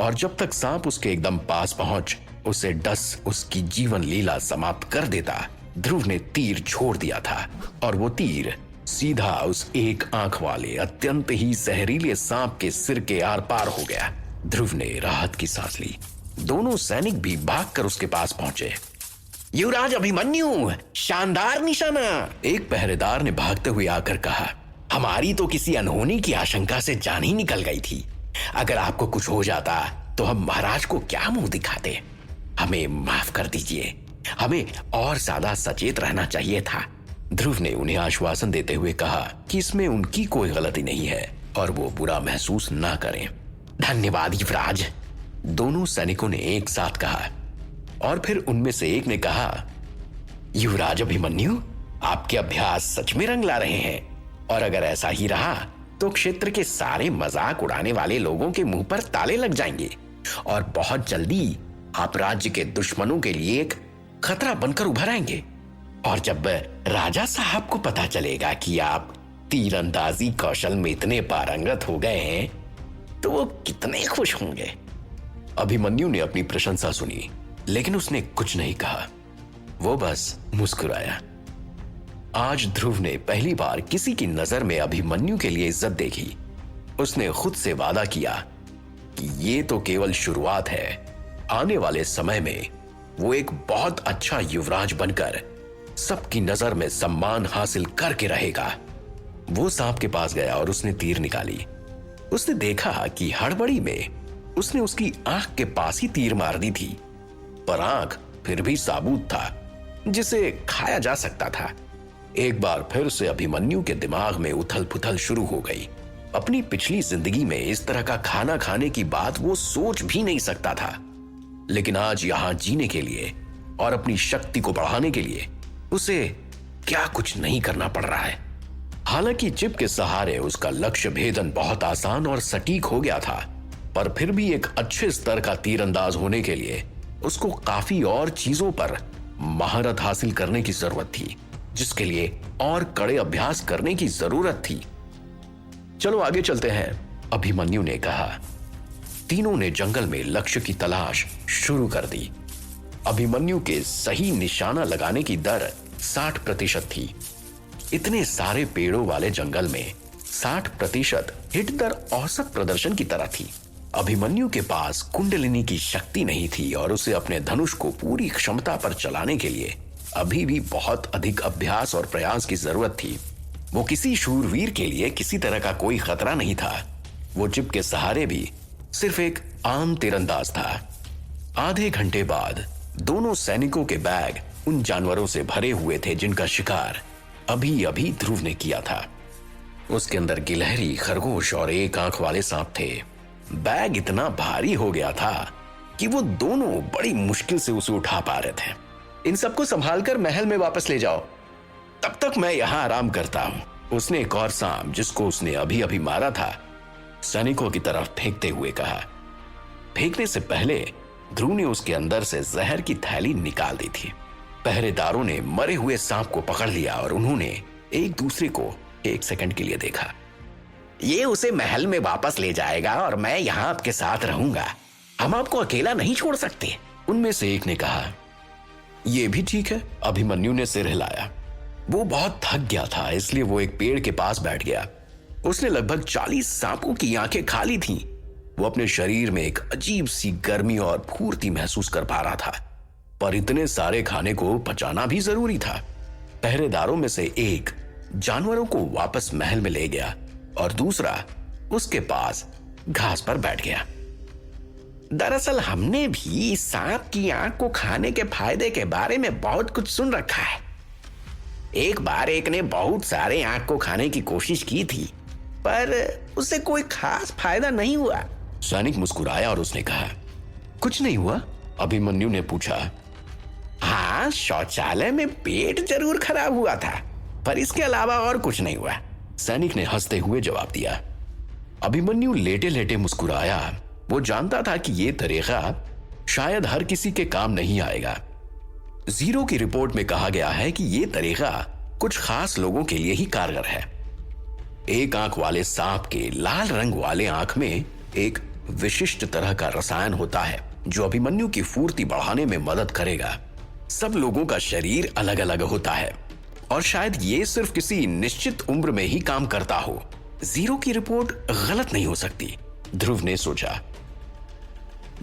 और जब तक सांप उसके एकदम पास पहुंच उसे डस उसकी जीवन लीला समाप्त कर देता, ध्रुव ने तीर छोड़ दिया था और वो तीर सीधा उस एक आंख वाले अत्यंत ही जहरीले सांप के सिर के आर पार हो गया। ध्रुव ने राहत की सांस ली। दोनों सैनिक भी भागकर उसके पास पहुंचे। युवराज अभिमन्यु, शानदार निशाना। एक पहरेदार ने भागते हुए आकर कहा। हमारी तो किसी अनहोनी की आशंका से जान ही निकल गई थी। अगर आपको कुछ हो जाता तो हम महाराज को क्या मुंह दिखाते। हमें माफ कर दीजिए, हमें और ज्यादा सचेत रहना चाहिए था। ध्रुव ने उन्हें आश्वासन देते हुए कहा कि इसमें उनकी कोई गलती नहीं है और वो बुरा महसूस ना करें। धन्यवाद युवराज, दोनों सैनिकों ने एक साथ कहा। और फिर उनमें से एक ने कहा, युवराज अभिमन्यु, आपके अभ्यास सच में रंग ला रहे हैं और अगर ऐसा ही रहा तो क्षेत्र के सारे मजाक उड़ाने वाले लोगों के मुंह पर ताले लग जाएंगे और बहुत जल्दी आप राज्य के दुश्मनों के लिए एक खतरा बनकर उभर आएंगे। और जब राजा साहब को पता चलेगा कि आप तीरंदाजी कौशल में इतने पारंगत हो गए हैं तो वो कितने खुश होंगे। अभिमन्यु ने अपनी प्रशंसा सुनी लेकिन उसने कुछ नहीं कहा, वो बस मुस्कुराया। आज ध्रुव ने पहली बार किसी की नजर में अभिमन्यु के लिए इज्जत देखी। उसने खुद से वादा किया कि ये तो केवल शुरुआत है, आने वाले समय में वो एक बहुत अच्छा युवराज बनकर सबकी नजर में सम्मान हासिल करके रहेगा। वो सांप के पास गया और उसने तीर निकाली। उसने देखा कि हड़बड़ी में उसने उसकी आंख के पास ही तीर मार दी थी, पर आंख फिर भी साबुत था जिसे खाया जा सकता था। एक बार फिर से अभिमन्यु के दिमाग में उथल पुथल शुरू हो गई। अपनी पिछली जिंदगी में इस तरह का खाना खाने की बात वो सोच भी नहीं सकता था, लेकिन आज यहां जीने के लिए और अपनी शक्ति को बढ़ाने के लिए उसे क्या कुछ नहीं करना पड़ रहा है। हालांकि चिप के सहारे उसका लक्ष्य भेदन बहुत आसान और सटीक हो गया था, पर फिर भी एक अच्छे स्तर का तीरंदाज होने के लिए उसको काफी और चीजों पर महारत हासिल करने की जरूरत थी, जिसके लिए और कड़े अभ्यास करने की जरूरत थी। चलो आगे चलते हैं, अभिमन्यु ने कहा। तीनों ने जंगल में लक्ष्य की तलाश शुरू कर दी। अभिमन्यु के सही निशाना लगाने की दर 60% थी। इतने सारे पेड़ों वाले जंगल में 60% हिट दर औसत प्रदर्शन की तरह थी। अभिमन्यु के पास कुंडलिनी की शक्ति नहीं थी और उसे अपने धनुष को पूरी क्षमता पर चलाने के लिए अभी भी बहुत अधिक अभ्यास और प्रयास की जरूरत थी। वो किसी शूरवीर के लिए किसी तरह का कोई खतरा नहीं था। वो चिप के सहारे भी सिर्फ एक आम तीरंदाज था। आधे घंटे बाद दोनों सैनिकों के बैग उन जानवरों से भरे हुए थे जिनका शिकार अभी अभी ध्रुव ने किया था। उसके अंदर गिलहरी, खरगोश और एक आंख वाले सांप थे। बैग इतना भारी हो गया था कि वो दोनों बड़ी मुश्किल से उसे उठा पा रहे थे। इन सबको संभालकर महल में वापस ले जाओ, तब तक मैं यहां आराम करता हूं, उसने एक और सांप जिसको उसने अभी अभी मारा था सैनिकों की तरफ फेंकते हुए कहा। फेंकने से पहले ध्रुव ने उसके अंदर से जहर की थैली निकाल दी थी। पहरेदारों ने मरे हुए सांप को पकड़ लिया और उन्होंने एक दूसरे को एक सेकंड के लिए देखा। ये उसे महल में वापस ले जाएगा और मैं यहां आपके साथ रहूंगा, हम आपको अकेला नहीं छोड़ सकते, उनमें से एक ने कहा। यह भी ठीक है, अभिमन्यु ने सिर हिलाया। वो बहुत थक गया था, इसलिए वो एक पेड़ के पास बैठ गया। उसने लगभग 40 सांपों की आंखें खाली थीं। वो अपने शरीर में एक अजीब सी गर्मी और फुर्ती महसूस कर पा रहा था, पर इतने सारे खाने को पचाना भी जरूरी था। पहरेदारों में से एक जानवरों को वापस महल में ले गया और दूसरा उसके पास घास पर बैठ गया। दरअसल हमने भी सांप की आंख को खाने के फायदे के बारे में बहुत कुछ सुन रखा है। एक बार एक ने बहुत सारे आंख को खाने की कोशिश की थी, पर उससे कोई खास फायदा नहीं हुआ। सैनिक मुस्कुराया और उसने कहा, कुछ नहीं हुआ? अभिमन्यु ने पूछा। हाँ, शौचालय में पेट जरूर खराब हुआ था, पर इसके अलावा और कुछ नहीं हुआ, सैनिक ने हंसते हुए जवाब दिया। अभिमन्यु लेटे लेटे मुस्कुराया। वो जानता था कि यह तरीका शायद हर किसी के काम नहीं आएगा। जीरो की रिपोर्ट में कहा गया है कि यह तरीका कुछ खास लोगों के लिए ही कारगर है। एक आंख वाले सांप के लाल रंग वाले आंख में एक विशिष्ट तरह का रसायन होता है जो अभिमन्यु की फुर्ती बढ़ाने में मदद करेगा। सब लोगों का शरीर अलग अलग होता है और शायद ये सिर्फ किसी निश्चित उम्र में ही काम करता हो। जीरो की रिपोर्ट गलत नहीं हो सकती, ध्रुव ने सोचा।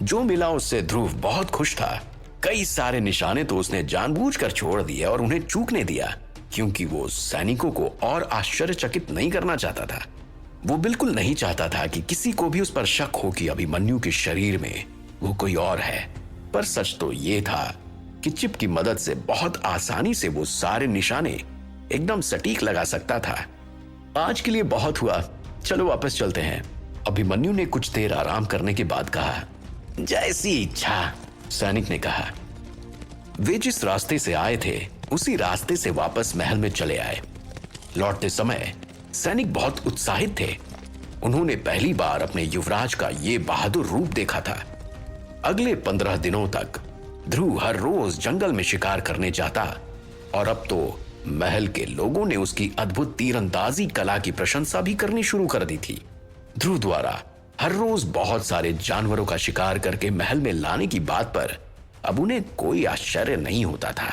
जो मिला उससे ध्रुव बहुत खुश था। कई सारे निशाने तो उसने जानबूझकर छोड़ दिए और उन्हें चूकने दिया, क्योंकि वो सैनिकों को और आश्चर्यचकित नहीं करना चाहता था। वो बिल्कुल नहीं चाहता था कि किसी को भी उस पर शक हो कि अभिमन्यु के शरीर में वो कोई और है। पर सच तो ये था कि चिप की मदद से बहुत आसानी से वो सारे निशाने एकदम सटीक लगा सकता था। आज के लिए बहुत हुआ, चलो वापस चलते हैं, अभिमन्यु ने कुछ देर आराम करने के बाद कहा। जैसी इच्छा, सैनिक ने कहा। वे जिस रास्ते से आए थे उसी रास्ते से वापस महल में चले आए। लौटते समय सैनिक बहुत उत्साहित थे। उन्होंने पहली बार अपने युवराज का ये बहादुर रूप देखा था। अगले 15 दिनों तक ध्रुव हर रोज जंगल में शिकार करने जाता और अब तो महल के लोगों ने उसकी अद्भुत तीरंदाजी कला की प्रशंसा भी करनी शुरू कर दी थी। ध्रुव द्वारा हर रोज बहुत सारे जानवरों का शिकार करके महल में लाने की बात पर अब उन्हें कोई आश्चर्य नहीं होता था।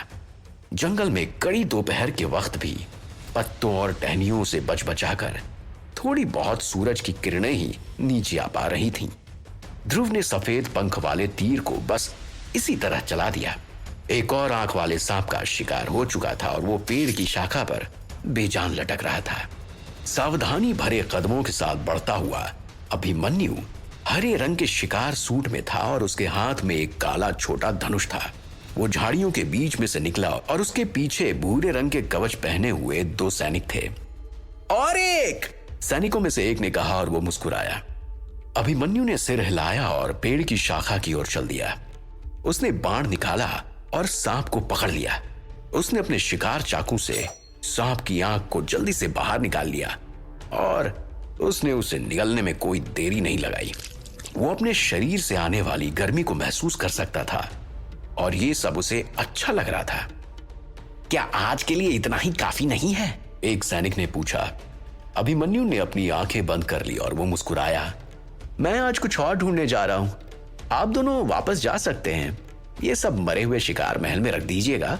जंगल में कड़ी दोपहर के वक्त भी पत्तों और टहनियों से बच बचाकर थोड़ी बहुत सूरज की किरणें ही नीचे आ पा रही थीं। ध्रुव ने सफेद पंख वाले तीर को बस इसी तरह चला दिया। एक और आंख वाले सांप का शिकार हो चुका था और वो पेड़ की शाखा पर बेजान लटक रहा था। सावधानी भरे कदमों के साथ बढ़ता हुआ अभिमन्यु हरे रंग के शिकार सूट में था और उसके हाथ में एक काला छोटा धनुष था। वो झाड़ियों के बीच में से निकला और उसके पीछे भूरे रंग के कवच पहने हुए 2 सैनिक थे। और एक, सैनिकों में से एक ने कहा और वो मुस्कुराया। अभिमन्यु ने सिर हिलाया और पेड़ की शाखा की ओर चल दिया। उसने बाण निकाला और सांप को पकड़ लिया। उसने अपने शिकार चाकू से सांप की आंख को जल्दी से बाहर निकाल लिया और उसने उसे निगलने में कोई देरी नहीं लगाई। वो अपने शरीर से आने वाली गर्मी को महसूस कर सकता था और ये सब उसे अच्छा लग रहा था। क्या आज के लिए इतना ही काफी नहीं है? एक सैनिक ने पूछा। अभिमन्यु ने अपनी आंखें बंद कर ली और वो मुस्कुराया। मैं आज कुछ और ढूंढने जा रहा हूं। आप दोनों वापस जा सकते हैं। ये सब मरे हुए शिकार महल में रख दीजिएगा।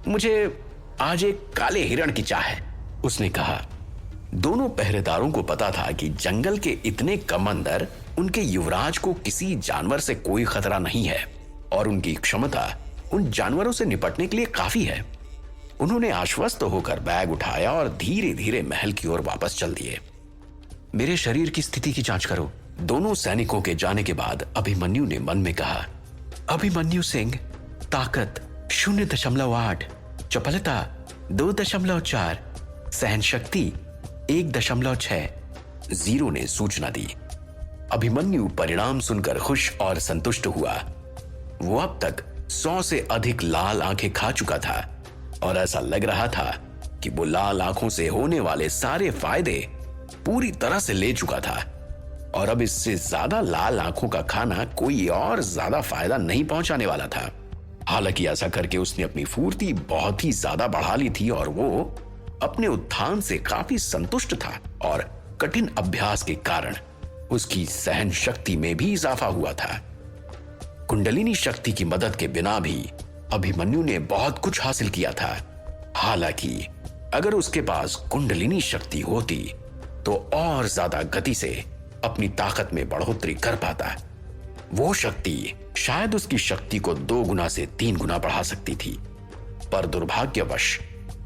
मुझे आज एक काले हिरण की चाह है, उसने कहा। दोनों पहरेदारों को पता था कि जंगल के इतने कम अंदर उनके युवराज को किसी जानवर से कोई खतरा नहीं है और उनकी क्षमता उन जानवरों से निपटने के लिए काफी है। उन्होंने आश्वस्त होकर बैग उठाया और धीरे धीरे महल की ओर वापस चल दिए। मेरे शरीर की स्थिति की जांच करो, दोनों सैनिकों के जाने के बाद अभिमन्यु ने मन में कहा। अभिमन्यु सिंह, ताकत 0.8, चपलता 2.4, सहन शक्ति 1.6, जीरो ने सूचना दी। अभिमन्यु परिणाम सुनकर खुश और संतुष्ट हुआ। वो अब तक 100 से अधिक लाल आंखें खा चुका था और ऐसा लग रहा था कि वो लाल आंखों से होने वाले सारे फायदे पूरी तरह से ले चुका था और अब इससे ज्यादा लाल आंखों का खाना कोई और ज्यादा फायदा नहीं पहुंचाने वाला था। हालांकि ऐसा करके उसने अपनी फुर्ती बहुत ही ज्यादा बढ़ा ली थी और वो अपने उत्थान से काफी संतुष्ट था और कठिन अभ्यास के कारण उसकी सहन शक्ति में भी इजाफा हुआ था। कुंडलिनी शक्ति की मदद के बिना भी अभिमन्यु ने बहुत कुछ हासिल किया था। हालांकि अगर उसके पास कुंडलिनी शक्ति होती तो और ज्यादा गति से अपनी ताकत में बढ़ोतरी कर पाता। वो शक्ति शायद उसकी शक्ति को 2 गुना से 3 गुना बढ़ा सकती थी, पर दुर्भाग्यवश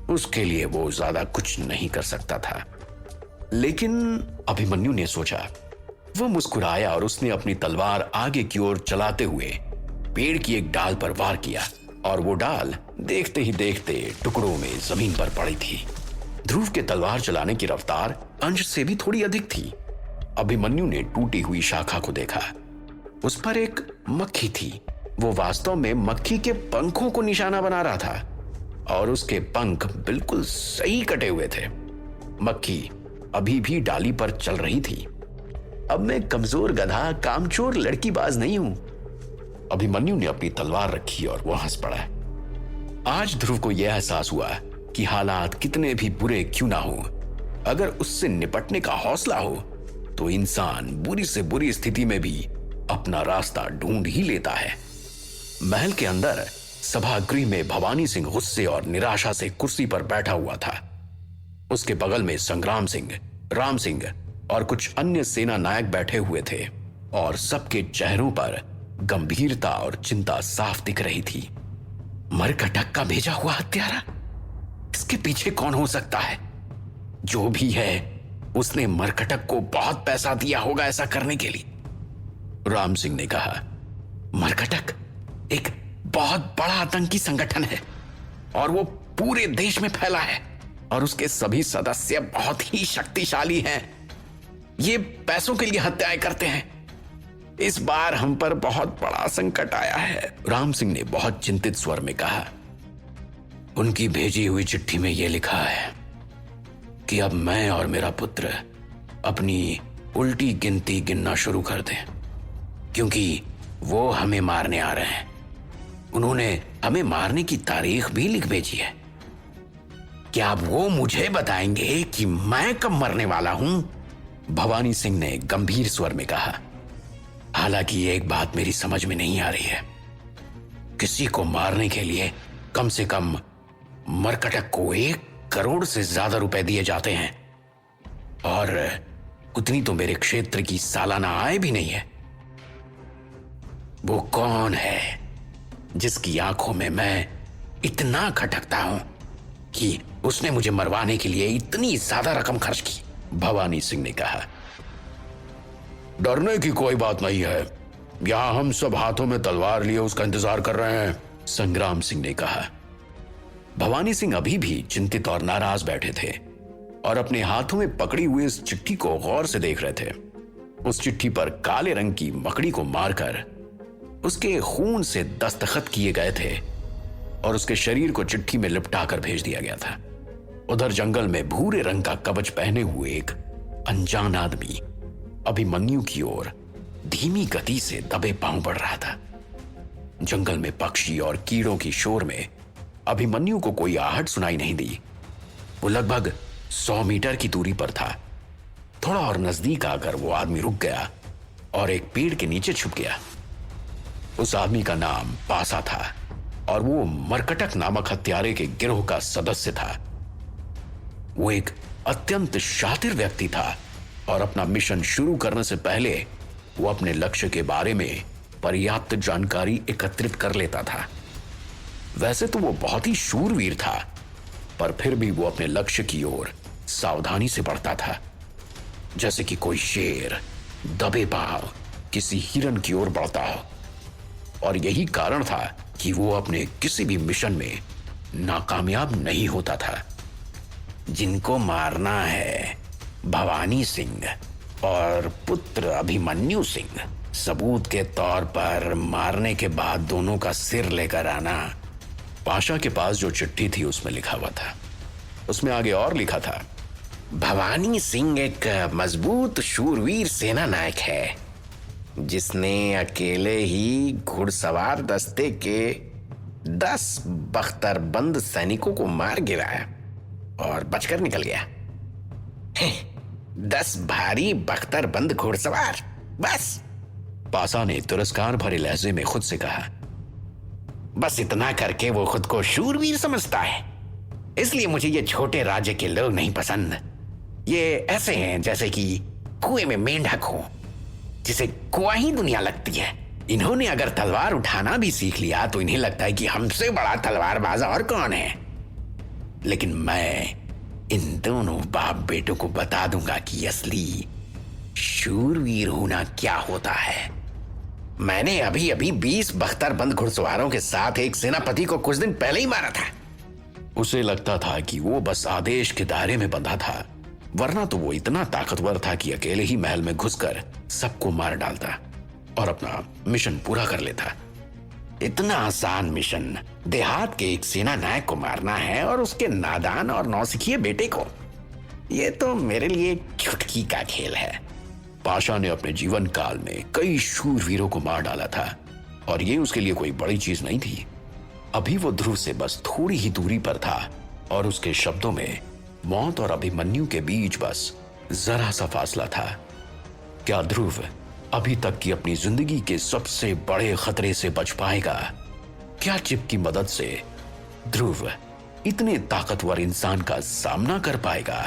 उसके लिए वो ज्यादा कुछ नहीं कर सकता था। लेकिन अभिमन्यु ने सोचा। वो मुस्कुराया और उसने अपनी तलवार आगे की ओर चलाते हुए पेड़ की एक डाल पर वार किया और वो डाल देखते ही देखते टुकड़ों में जमीन पर पड़ी थी। ध्रुव के तलवार चलाने की रफ्तार अंश से भी थोड़ी अधिक थी। अभिमन्यु ने टूटी हुई शाखा को देखा। उस पर एक मक्खी थी। वो वास्तव में मक्खी के पंखों को निशाना बना रहा था और उसके पंख बिल्कुल सही कटे हुए थे। मक्खी अभी भी डाली पर चल रही थी। अब मैं कमजोर गधा कामचोर लड़कीबाज नहीं हूं। अभिमन्यु ने अपनी तलवार रखी और वो हंस पड़ा। आज ध्रुव को यह एहसास हुआ कि हालात कितने भी बुरे क्यों ना हो, अगर उससे निपटने का हौसला हो तो इंसान बुरी से बुरी स्थिति में भी अपना रास्ता ढूंढ ही लेता है। महल के अंदर सभागृह में भवानी सिंह गुस्से और निराशा से कुर्सी पर बैठा हुआ था। उसके बगल में संग्राम सिंह, राम सिंह और कुछ अन्य सेना नायक बैठे हुए थे और सबके चेहरों पर गंभीरता और चिंता साफ दिख रही थी। मरकटक का भेजा हुआ हत्यारा, इसके पीछे कौन हो सकता है? जो भी है, उसने मरकटक को बहुत पैसा दिया होगा ऐसा करने के लिए। राम सिंह ने कहा, मरकटक एक बहुत बड़ा आतंकी संगठन है और वो पूरे देश में फैला है और उसके सभी सदस्य बहुत ही शक्तिशाली हैं। ये पैसों के लिए हत्याएं करते हैं। इस बार हम पर बहुत बड़ा संकट आया है। राम सिंह ने बहुत चिंतित स्वर में कहा, उनकी भेजी हुई चिट्ठी में यह लिखा है कि अब मैं और मेरा पुत्र अपनी उल्टी गिनती गिनना शुरू कर दें, क्योंकि वो हमें मारने आ रहे हैं। उन्होंने हमें मारने की तारीख भी लिख भेजी है। क्या वो मुझे बताएंगे कि मैं कब मरने वाला हूं? भवानी सिंह ने गंभीर स्वर में कहा, हालांकि एक बात मेरी समझ में नहीं आ रही है। किसी को मारने के लिए कम से कम मरकटक को 1 करोड़ से ज्यादा रुपए दिए जाते हैं और उतनी तो मेरे क्षेत्र की सालाना आय भी नहीं है। वो कौन है जिसकी आंखों में मैं इतना खटकता हूं कि उसने मुझे मरवाने के लिए इतनी ज्यादा रकम खर्च की? भवानी सिंह ने कहा, डरने की कोई बात नहीं है, यहां हम सब हाथों में तलवार लिए उसका इंतजार कर रहे हैं, संग्राम सिंह ने कहा। भवानी सिंह अभी भी चिंतित और नाराज बैठे थे और अपने हाथों में पकड़ी हुई इस चिट्ठी को गौर से देख रहे थे। उस चिट्ठी पर काले रंग की मकड़ी को मारकर उसके खून से दस्तखत किए गए थे और उसके शरीर को चिट्ठी में लिपटाकर भेज दिया गया था। उधर जंगल में भूरे रंग का कवच पहने हुए एक अनजान आदमी अभिमन्यु की ओर धीमी गति से दबे पांव बढ़ रहा था। जंगल में पक्षी और कीड़ों की शोर में अभिमन्यु को कोई आहट सुनाई नहीं दी। वो लगभग 100 मीटर की दूरी पर था। थोड़ा और नजदीक आकर वो आदमी रुक गया और एक पेड़ के नीचे छुप गया। उस आदमी का नाम पासा था और वो मरकटक नामक हत्यारे के गिरोह का सदस्य था। वो एक अत्यंत शातिर व्यक्ति था और अपना मिशन शुरू करने से पहले वो अपने लक्ष्य के बारे में पर्याप्त जानकारी एकत्रित कर लेता था। वैसे तो वो बहुत ही शूरवीर था, पर फिर भी वो अपने लक्ष्य की ओर सावधानी से बढ़ता था, जैसे कि कोई शेर दबे पांव किसी हिरन की ओर बढ़ता हो। और यही कारण था कि वो अपने किसी भी मिशन में नाकामयाब नहीं होता था। जिनको मारना है भवानी सिंह और पुत्र अभिमन्यु सिंह, सबूत के तौर पर मारने के बाद दोनों का सिर लेकर आना। पाशा के पास जो चिट्ठी थी उसमें लिखा हुआ था। उसमें आगे और लिखा था, भवानी सिंह एक मजबूत शूरवीर सेना नायक है जिसने अकेले ही घुड़सवार दस्ते के 10 बख्तरबंद सैनिकों को मार गिराया और बचकर निकल गया। 10 भारी बख्तरबंद घुड़सवार, बस। पासा ने तिरस्कार भरे लहजे में खुद से कहा, बस इतना करके वो खुद को शूरवीर समझता है। इसलिए मुझे ये छोटे राज्य के लोग नहीं पसंद। ये ऐसे हैं जैसे कि कुएं में मेंढक हो, जिसे कुआं ही दुनिया लगती है। इन्होंने अगर तलवार उठाना भी सीख लिया तो इन्हें लगता है कि हमसे बड़ा तलवारबाज और कौन है। लेकिन मैं इन दोनों बाप बेटों को बता दूंगा कि असली शूरवीर होना क्या होता है। मैंने अभी अभी 20 बख्तरबंद घुड़सवारों के साथ एक सेनापति को कुछ दिन पहले ही मारा था। उसे लगता था कि वो बस आदेश के दायरे में बंधा था, वरना तो वो इतना ताकतवर था कि अकेले ही महल में घुसकर सबको मार डालता और अपना मिशन पूरा कर लेता। इतना आसान मिशन देहात के एक सेना नायक को मारना है और उसके नादान और नौसिखिए बेटे को। यह तो मेरे लिए चुटकी का खेल है। पाशा ने अपने जीवन काल में कई शूरवीरों को मार डाला था और ये उसके लिए कोई बड़ी चीज नहीं थी। अभी वो ध्रुव से बस थोड़ी ही दूरी पर था और उसके शब्दों में मौत और अभिमन्यु के बीच बस जरा सा फासला था। क्या ध्रुव अभी तक की अपनी जिंदगी के सबसे बड़े खतरे से बच पाएगा? क्या चिप की मदद से ध्रुव इतने ताकतवर इंसान का सामना कर पाएगा?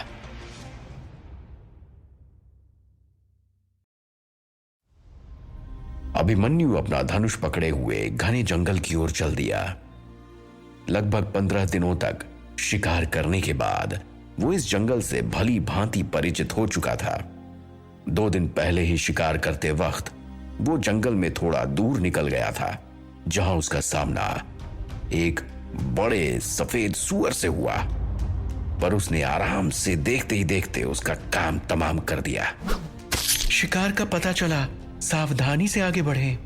अभिमन्यु अपना धनुष पकड़े हुए घने जंगल की ओर चल दिया। लगभग 15 दिनों तक शिकार करने के बाद वो इस जंगल से भली भांति परिचित हो चुका था। 2 दिन पहले ही शिकार करते वक्त वो जंगल में थोड़ा दूर निकल गया था, जहां उसका सामना एक बड़े सफेद सूअर से हुआ। पर उसने आराम से देखते ही देखते उसका काम तमाम कर दिया। शिकार का पता चला, सावधानी से आगे बढ़े।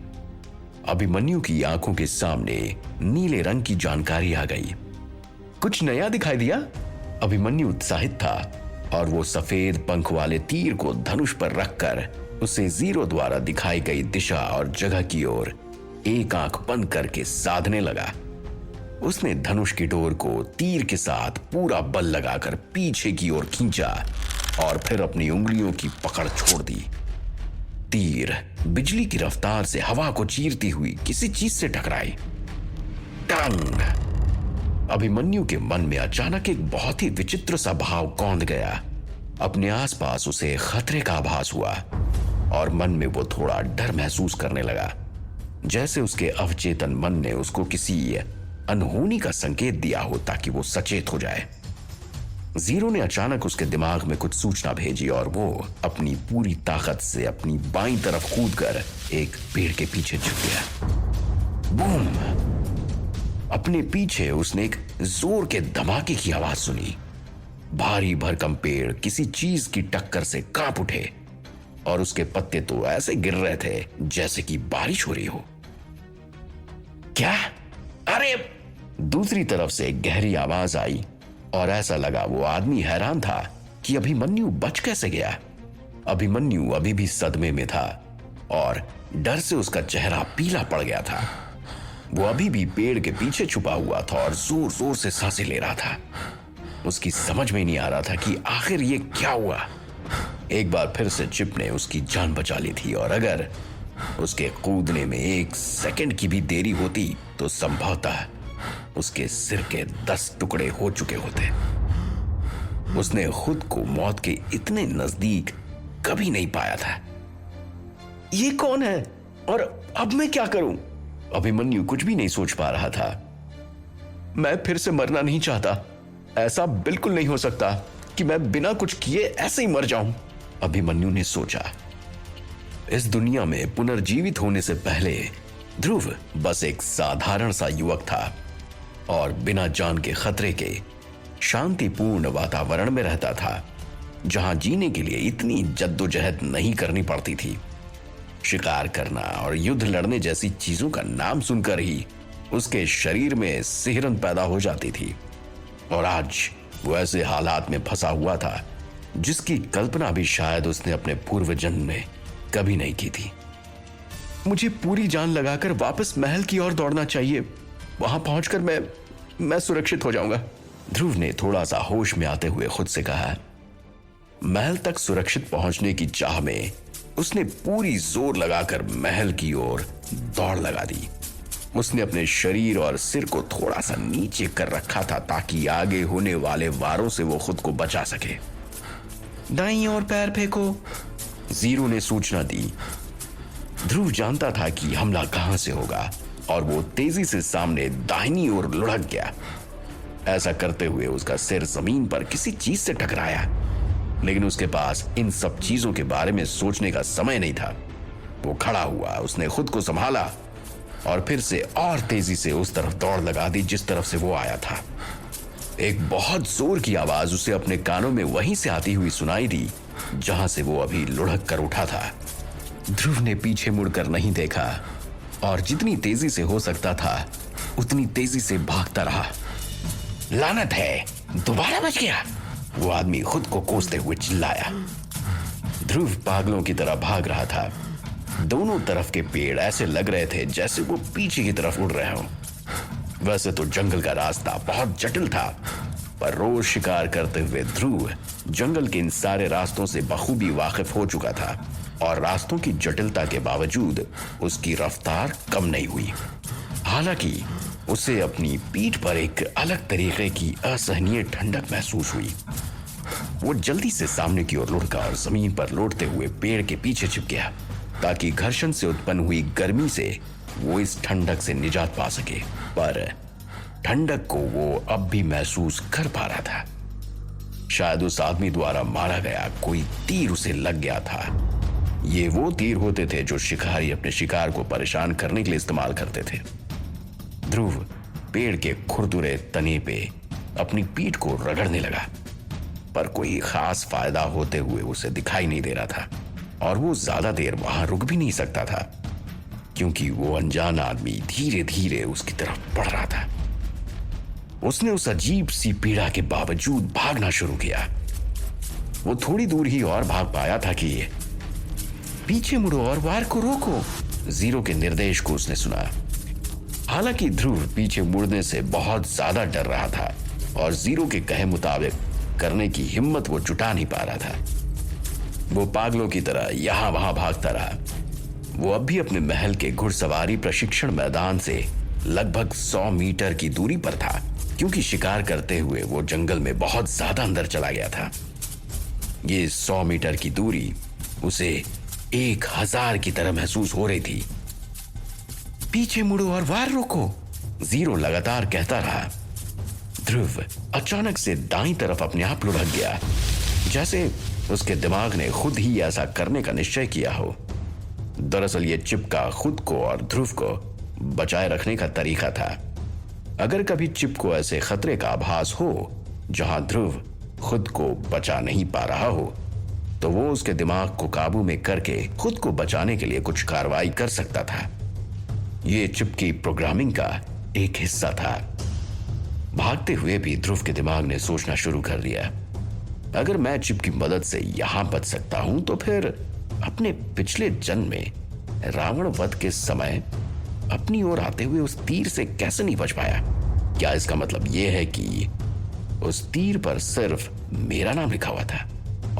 अभिमन्यु की आंखों के सामने नीले रंग की जानकारी आ गई। कुछ नया दिखाई दिया? अभिमन्यु उत्साहित था और वो सफेद पंख वाले तीर को धनुष पर रखकर उसे जीरो द्वारा दिखाई गई दिशा और जगह की ओर एक आंख बंद करके साधने लगा। उसने धनुष की डोर को तीर के साथ पूरा बल लगाकर पीछे की ओर खींचा और फिर अपनी उंगलियों की पकड़ छोड़ दी। तीर बिजली की रफ्तार से हवा को चीरती हुई किसी चीज से टकराई। टंग! अभिमन्यु के मन में अचानक एक बहुत ही विचित्र सा भाव कौंध गया। अपने आसपास उसे खतरे का आभास हुआ और मन में वो थोड़ा डर महसूस करने लगा, जैसे उसके अवचेतन मन ने उसको किसी अनहोनी का संकेत दिया हो ताकि वो सचेत हो जाए। जीरो ने अचानक उसके दिमाग में कुछ सूचना भेजी और वो अपनी पूरी ताकत से अपनी बाईं तरफ कूदकर एक पेड़ के पीछे छुप गया। बूम! अपने पीछे उसने एक जोर के धमाके की आवाज सुनी। भारी भरकम पेड़ किसी चीज की टक्कर से कांप उठे और उसके पत्ते तो ऐसे गिर रहे थे जैसे कि बारिश हो रही हो। क्या? अरे! दूसरी तरफ से एक गहरी आवाज आई और ऐसा लगा वो आदमी हैरान था कि अभिमन्यु बच कैसे गया। अभिमन्यु अभी भी सदमे में था और डर से उसका चेहरा पीला पड़ गया था। वो अभी भी पेड़ के पीछे छुपा हुआ था और जोर जोर से सांसें ले रहा था। उसकी समझ में नहीं आ रहा था कि आखिर ये क्या हुआ। एक बार फिर से चिप ने उसकी जान बचा ली थी और अगर उसके कूदने में 1 सेकंड की भी देरी होती तो संभवतः उसके सिर के 10 टुकड़े हो चुके होते। उसने खुद को मौत के इतने नजदीक कभी नहीं पाया था। ये कौन है और अब मैं क्या करूं? अभिमन्यु कुछ भी नहीं सोच पा रहा था। मैं फिर से मरना नहीं चाहता। ऐसा बिल्कुल नहीं हो सकता कि मैं बिना कुछ किए ऐसे ही मर जाऊं, अभिमन्यु ने सोचा। इस दुनिया में पुनर्जीवित होने से पहले ध्रुव बस एक साधारण सा युवक था और बिना जान के खतरे के शांतिपूर्ण वातावरण में रहता था, जहां जीने के लिए इतनी जद्दोजहद नहीं करनी पड़ती थी। शिकार करना और युद्ध लड़ने जैसी चीजों का नाम सुनकर ही उसके शरीर में सिहरन पैदा हो जाती थी और आज वो ऐसे हालात में फंसा हुआ था जिसकी कल्पना भी शायद उसने अपने पूर्व जन्म में कभी नहीं की थी। मुझे पूरी जान लगाकर वापस महल की ओर दौड़ना चाहिए। वहां पहुंचकर मैं सुरक्षित हो जाऊंगा, ध्रुव ने थोड़ा सा होश में आते हुए खुद से कहा। महल तक सुरक्षित पहुंचने की चाह में उसने पूरी जोर लगाकर महल की ओर दौड़ लगा दी। उसने अपने शरीर और सिर को थोड़ा सा नीचे कर रखा था ताकि आगे होने वाले वारों से वो खुद को बचा सके। दाईं ओर पैर फेंको, जीरो ने सूचना दी। ध्रुव जानता था कि हमला कहां से होगा और वो तेजी से सामने दाहिनी ओर लुढ़क गया। ऐसा करते हुए उसका सिर जमीन पर किसी चीज से टकराया, लेकिन उसके पास इन सब चीजों के बारे में सोचने का समय नहीं था। वो खड़ा हुआ, उसने खुद को संभाला और फिर से और तेजी से उस तरफ दौड़ लगा दी जिस तरफ से वो आया था। एक बहुत जोर की आवाज उसे अपने कानों में वहीं से आती हुई सुनाई दी जहां से वो अभी लुढ़क कर उठा था। ध्रुव ने पीछे मुड़कर नहीं देखा और जितनी तेजी से हो सकता था उतनी तेजी से भागता रहा। लानत है, दोबारा बच गया, वो आदमी खुद को कोसते हुए चिल्लाया। ध्रुव पागलों की तरह भाग रहा था। दोनों तरफ के पेड़ ऐसे लग रहे थे जैसे वो पीछे की तरफ उड़ रहे हों। वैसे तो जंगल का रास्ता बहुत जटिल था, पर रोज शिकार करते हुए ध्रुव जंगल के इन सारे रास्तों से बखूबी वाकिफ हो चुका था। और रास्तों की जटिलता के बावजूद उसकी रफ्तार कम नहीं हुई। हालांकि उसे अपनी पीठ पर एक अलग तरीके की असहनीय ठंडक महसूस हुई। वो जल्दी से सामने की ओर लुढ़का और जमीन पर लौटते हुए पेड़ के पीछे छिप गया, ताकि घर्षण से उत्पन्न हुई गर्मी से वो इस ठंडक से निजात पा सके। पर ठंडक को वो अब भी महसूस कर पा रहा था। शायद उस आदमी द्वारा मारा गया कोई तीर उसे लग गया था। ये वो तीर होते थे जो शिकारी अपने शिकार को परेशान करने के लिए इस्तेमाल करते थे। ध्रुव पेड़ के खुरदुरे तने पे अपनी पीठ को रगड़ने लगा, पर कोई खास फायदा होते हुए उसे दिखाई नहीं दे रहा था और वो ज्यादा देर वहां रुक भी नहीं सकता था, क्योंकि वो अनजान आदमी धीरे धीरे उसकी तरफ बढ़ रहा था। उसने उस अजीब सी पीड़ा के बावजूद भागना शुरू किया। वो थोड़ी दूर ही और भाग पाया था कि पीछे मुड़ो और वार को रोको, जीरो के निर्देश को उसने सुना। हालांकि ध्रुव पीछे मुड़ने से बहुत ज्यादा डर रहा था और जीरो के कहे मुताबिक करने की हिम्मत वो जुटा नहीं पा रहा था। वो पागलों की तरह यहां वहां भागता रहा। वो अब भी अपने महल के घुड़सवारी प्रशिक्षण मैदान से लगभग 100 मीटर की दूरी पर था, क्योंकि शिकार करते हुए वो जंगल में बहुत ज्यादा अंदर चला गया था। ये 100 मीटर की दूरी उसे 1000 की तरह महसूस हो रही थी। पीछे मुड़ो और वार रोको, जीरो लगातार कहता रहा। ध्रुव अचानक से दाईं तरफ अपने आप लुढ़क गया, जैसे उसके दिमाग ने खुद ही ऐसा करने का निश्चय किया हो। दरअसल ये चिपका खुद को और ध्रुव को बचाए रखने का तरीका था। अगर कभी चिप को ऐसे खतरे का आभास हो जहां ध्रुव खुद को बचा नहीं पा रहा हो, तो वो उसके दिमाग को काबू में करके खुद को बचाने के लिए कुछ कार्रवाई कर सकता था। ये चिप की प्रोग्रामिंग का एक हिस्सा था। भागते हुए भी ध्रुव के दिमाग ने सोचना शुरू कर दिया, अगर मैं चिप की मदद से यहां बच सकता हूं तो फिर अपने पिछले जन्म में रावण वध के समय अपनी ओर आते हुए उस तीर से कैसे नहीं बच पाया? क्या इसका मतलब यह है कि उस तीर पर सिर्फ मेरा नाम लिखा हुआ था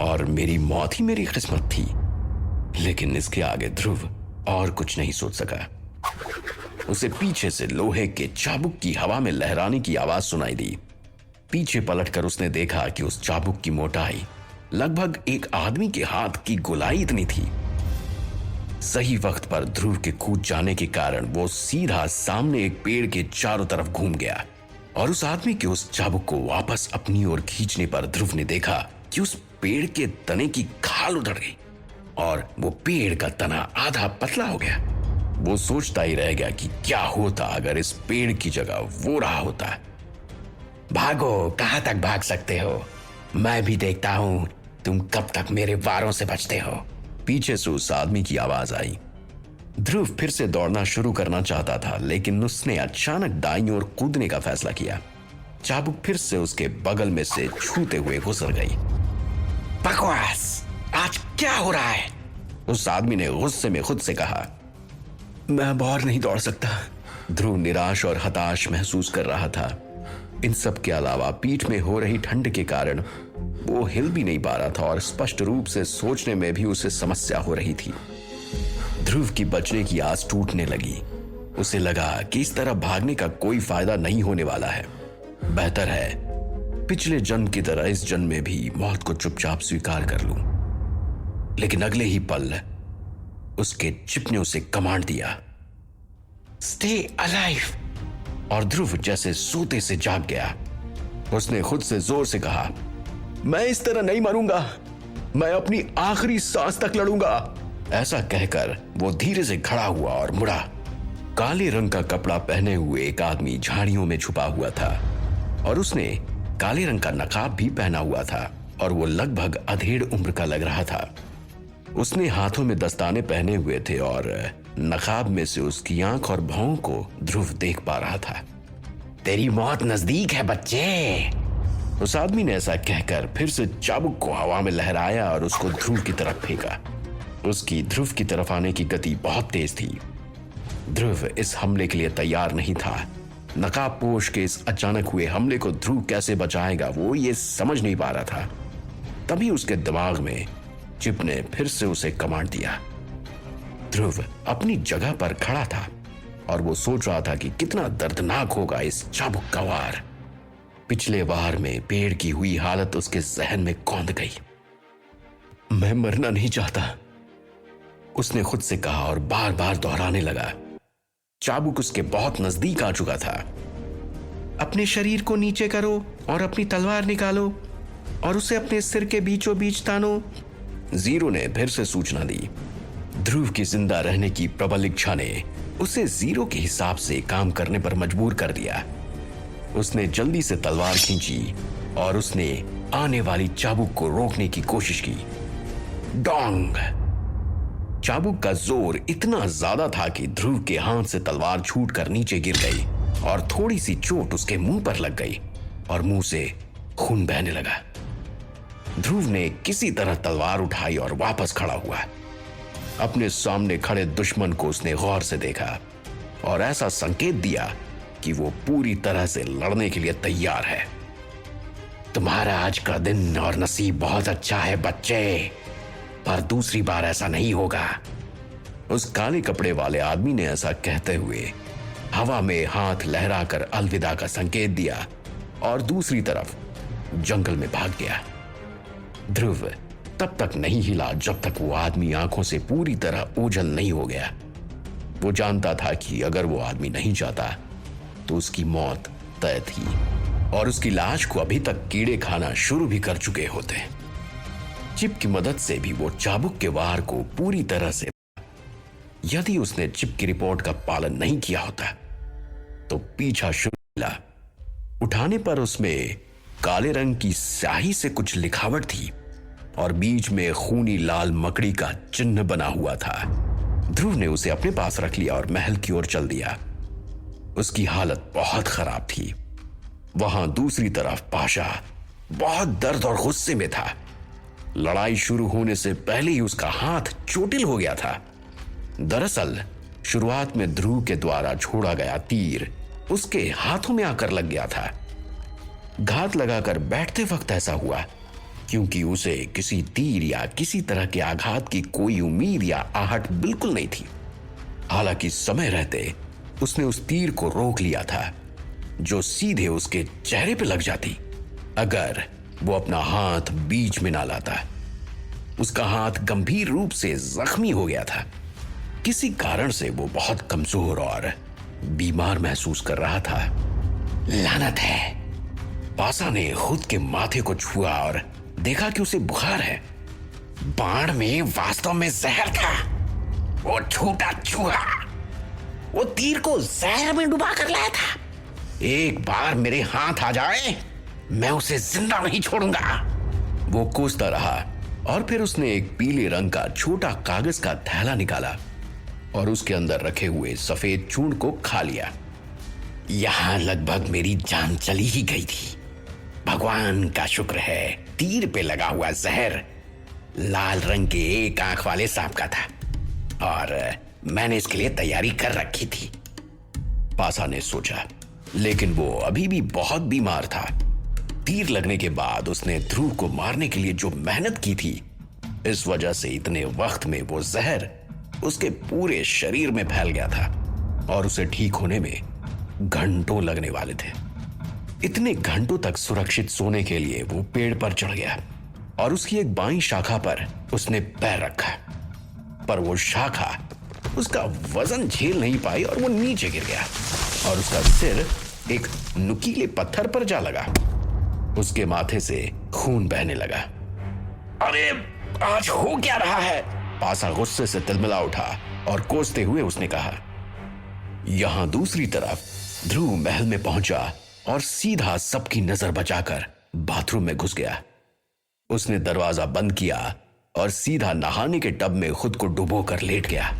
और मेरी मौत ही मेरी किस्मत थी? लेकिन इसके आगे ध्रुव और कुछ नहीं सोच सका। उसे पीछे से लोहे के चाबुक की हवा में लहराने की आवाज सुनाई दी। पीछे पलटकर उसने देखा कि उस चाबुक की मोटाई लगभग एक आदमी के हाथ की गोलाई इतनी थी। सही वक्त पर ध्रुव के कूद जाने के कारण वो सीधा सामने एक पेड़ के चारों तरफ घूम गया और उस आदमी के उस चाबुक को वापस अपनी ओर खींचने पर ध्रुव ने देखा कि उस पेड़ के तने की खाल उधड़ गई और वो पेड़ का तना आधा पतला हो गया। वो सोचता ही रह गया कि क्या होता अगर इस पेड़ की जगह वो रहा होता। भागो, कहां तक भाग सकते हो? मैं भी देखता हूं तुम कब तक मेरे वारों से बचते हो। पीछे से उस आदमी की आवाज आई। ध्रुव फिर से दौड़ना शुरू करना चाहता था, लेकिन उसने अचानक दाईं ओर कूदने का फैसला किया। चाबुक फिर से उसके बगल में से छूते हुए गुजर गई। बकवास, आज क्या हो रहा है? उस आदमी ने गुस्से में खुद से कहा। मैं अब और नहीं दौड़ सकता। ध्रुव निराश और हताश महसूस कर रहा था। इन सब के अलावा पीठ में हो रही ठंड के कारण वो हिल भी नहीं पा रहा था और स्पष्ट रूप से सोचने में भी उसे समस्या हो रही थी। ध्रुव की बचने की आस टूटने लगी। उसे लगा कि इस तरह भागने का कोई फायदा नहीं होने वाला है। बेहतर है पिछले जन्म की तरह इस जन्म में भी मौत को चुपचाप स्वीकार कर लूं। लेकिन अगले ही पल उसके चिप ने उसे कमांड दिया, स्टे अलाइव। और ध्रुव जैसे सोते से जाग गया। उसने खुद से जोर से कहा, मैं इस तरह नहीं मरूंगा, मैं अपनी आखिरी सांस तक लड़ूंगा। ऐसा कहकर वो धीरे से खड़ा हुआ और मुड़ा। काले रंग का कपड़ा पहने हुए एक आदमी झाड़ियों में छुपा हुआ था और उसने काले रंग का नकाब भी पहना हुआ था और वो लगभग अधेड़ उम्र का लग रहा था। उसने हाथों में दस्ताने पहने हुए थे और नकाब में से उसकी आंख और भौं को ध्रुव देख पा रहा था। तेरी मौत नजदीक है बच्चे। उस आदमी ने ऐसा कहकर फिर से चाबुक को हवा में लहराया और उसको ध्रुव की तरफ फेंका। उसकी ध्रुव की तरफ आने की गति बहुत तेज थी। ध्रुव इस हमले के लिए तैयार नहीं था। नकाबपोश के इस अचानक हुए हमले को ध्रुव कैसे बचाएगा वो ये समझ नहीं पा रहा था। तभी उसके दिमाग में चिप ने फिर से उसे कमांड दिया। ध्रुव अपनी जगह पर खड़ा था और वो सोच रहा था कि कितना दर्दनाक होगा इस चाबुक का वार। पिछले वार में पेड़ की हुई हालत उसके जहन में कौंध गई। मैं मरना नहीं चाहता, उसने खुद से कहा और बार बार दोहराने लगा। चाबुक उसके बहुत नजदीक आ चुका था। अपने शरीर को नीचे करो और अपनी तलवार निकालो और उसे अपने सिर के बीचों बीच तानो, जीरो ने फिर से सूचना दी। ध्रुव की जिंदा रहने की प्रबल इच्छा ने उसे जीरो के हिसाब से काम करने पर मजबूर कर दिया। उसने जल्दी से तलवार खींची और उसने आने वाली चाबुक को रोकने की कोशिश की। डोंग! चाबुक का जोर इतना ज्यादा था कि ध्रुव के हाथ से तलवार छूटकर नीचे गिर गई और थोड़ी सी चोट उसके मुंह पर लग गई और मुंह से खून बहने लगा। ध्रुव ने किसी तरह तलवार उठाई और वापस खड़ा हुआ। अपने सामने खड़े दुश्मन को उसने गौर से देखा और ऐसा संकेत दिया कि वो पूरी तरह से लड़ने के लिए तैयार है। तुम्हारा आज का दिन और नसीब बहुत अच्छा है बच्चे, पर दूसरी बार ऐसा नहीं होगा। उस काले कपड़े वाले आदमी ने ऐसा कहते हुए हवा में हाथ लहराकर अलविदा का संकेत दिया और दूसरी तरफ जंगल में भाग गया। ध्रुव तब तक नहीं हिला जब तक वो आदमी आंखों से पूरी तरह ओझल नहीं हो गया। वो जानता था कि अगर वो आदमी नहीं जाता तो उसकी मौत तय थी और उसकी लाश को अभी तक कीड़े खाना शुरू भी कर चुके होते। चिप की मदद से भी वो चाबुक के वार को पूरी तरह से, यदि उसने चिप की रिपोर्ट का पालन नहीं किया होता तो पीछा शुरू मिला। उठाने पर उसमें काले रंग की स्याही से कुछ लिखावट थी और बीच में खूनी लाल मकड़ी का चिन्ह बना हुआ था। ध्रुव ने उसे अपने पास रख लिया और महल की ओर चल दिया। उसकी हालत बहुत खराब थी। वहां दूसरी तरफ पाशा बहुत दर्द और गुस्से में था। लड़ाई शुरू होने से पहले ही उसका हाथ चोटिल हो गया था। दरअसल शुरुआत में ध्रुव के द्वारा छोड़ा गया तीर उसके हाथों में आकर लग गया था। घात लगाकर बैठते वक्त ऐसा हुआ क्योंकि उसे किसी तीर या किसी तरह के आघात की कोई उम्मीद या आहट बिल्कुल नहीं थी। हालांकि समय रहते उसने उस तीर को रोक लिया था जो सीधे उसके चेहरे पे लग जाती अगर वो अपना हाथ बीच में ना लाता। उसका हाथ गंभीर रूप से जख्मी हो गया था। किसी कारण से वो बहुत कमजोर और बीमार महसूस कर रहा था। लानत है, पासा ने खुद के माथे को छुआ और देखा कि उसे बुखार है। बाण में वास्तव में जहर था। वो छोटा चूहा वो तीर को जहर में डुबा कर लाया था। एक बार मेरे हाथ आ जाए मैं उसे जिंदा नहीं छोड़ूंगा। वो कोसता रहा और फिर उसने एक पीले रंग का छोटा कागज का थैला निकाला और उसके अंदर रखे हुए सफेद चूर्ण को खा लिया। यहां लगभग मेरी जान चली ही गई थी। भगवान का शुक्र है तीर पे लगा हुआ जहर लाल रंग के एक आंख वाले सांप का था और मैंने इसके लिए तैयारी कर रखी थी। पासा ने सोचा, लेकिन वो अभी भी बहुत बीमार था। तीर लगने के बाद उसने ध्रुव को मारने के लिए जो मेहनत की थी, इस वजह से इतने वक्त में वो जहर उसके पूरे शरीर में फैल गया था और उसे ठीक होने में घंटों लगने वाले थे। इतने घंटों तक सुरक्षित सोने के लिए वो पेड़ पर चढ़ गया और उसकी एक बाईं शाखा पर उसने पैर रखा, पर वो शाखा उसका वजन झेल नहीं पाई और वो नीचे गिर गया और उसका सिर एक नुकीले पत्थर पर जा लगा। उसके माथे से खून बहने लगा। अरे आज हो क्या रहा है? पासा गुस्से से तिलमिला उठा और कोसते हुए उसने कहा। यहां दूसरी तरफ ध्रुव महल में पहुंचा और सीधा सबकी नजर बचाकर बाथरूम में घुस गया। उसने दरवाजा बंद किया और सीधा नहाने के टब में खुद को डुबो कर लेट गया।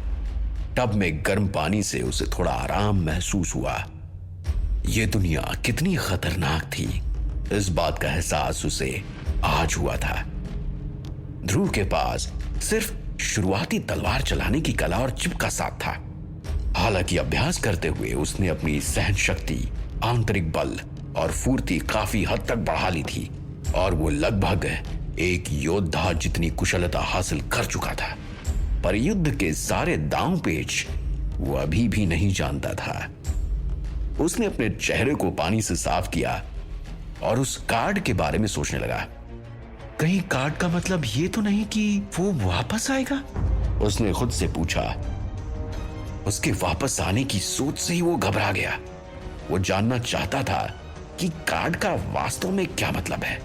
टब में गर्म पानी से उसे थोड़ा आराम महसूस हुआ। यह दुनिया कितनी खतरनाक थी, इस बात का एहसास उसे आज हुआ था। ध्रुव के पास सिर्फ शुरुआती तलवार चलाने की कला और चिप का साथ था। हालांकि अभ्यास करते हुए उसने अपनी सहन शक्ति, आंतरिक बल और फुर्ती काफी हद तक बढ़ा ली थी और वो लगभग एक योद्धा जितनी कुशलता हासिल कर चुका था, पर युद्ध के सारे दांव पेच वो अभी भी नहीं जानता था। उसने अपने चेहरे को पानी से साफ किया और उस कार्ड के बारे में सोचने लगा। कहीं कार्ड का मतलब ये तो नहीं कि वो वापस आएगा? उसने खुद से पूछा। उसके वापस आने की सोच से ही वो घबरा गया। वो जानना चाहता था कि कार्ड का वास्तव में क्या मतलब है।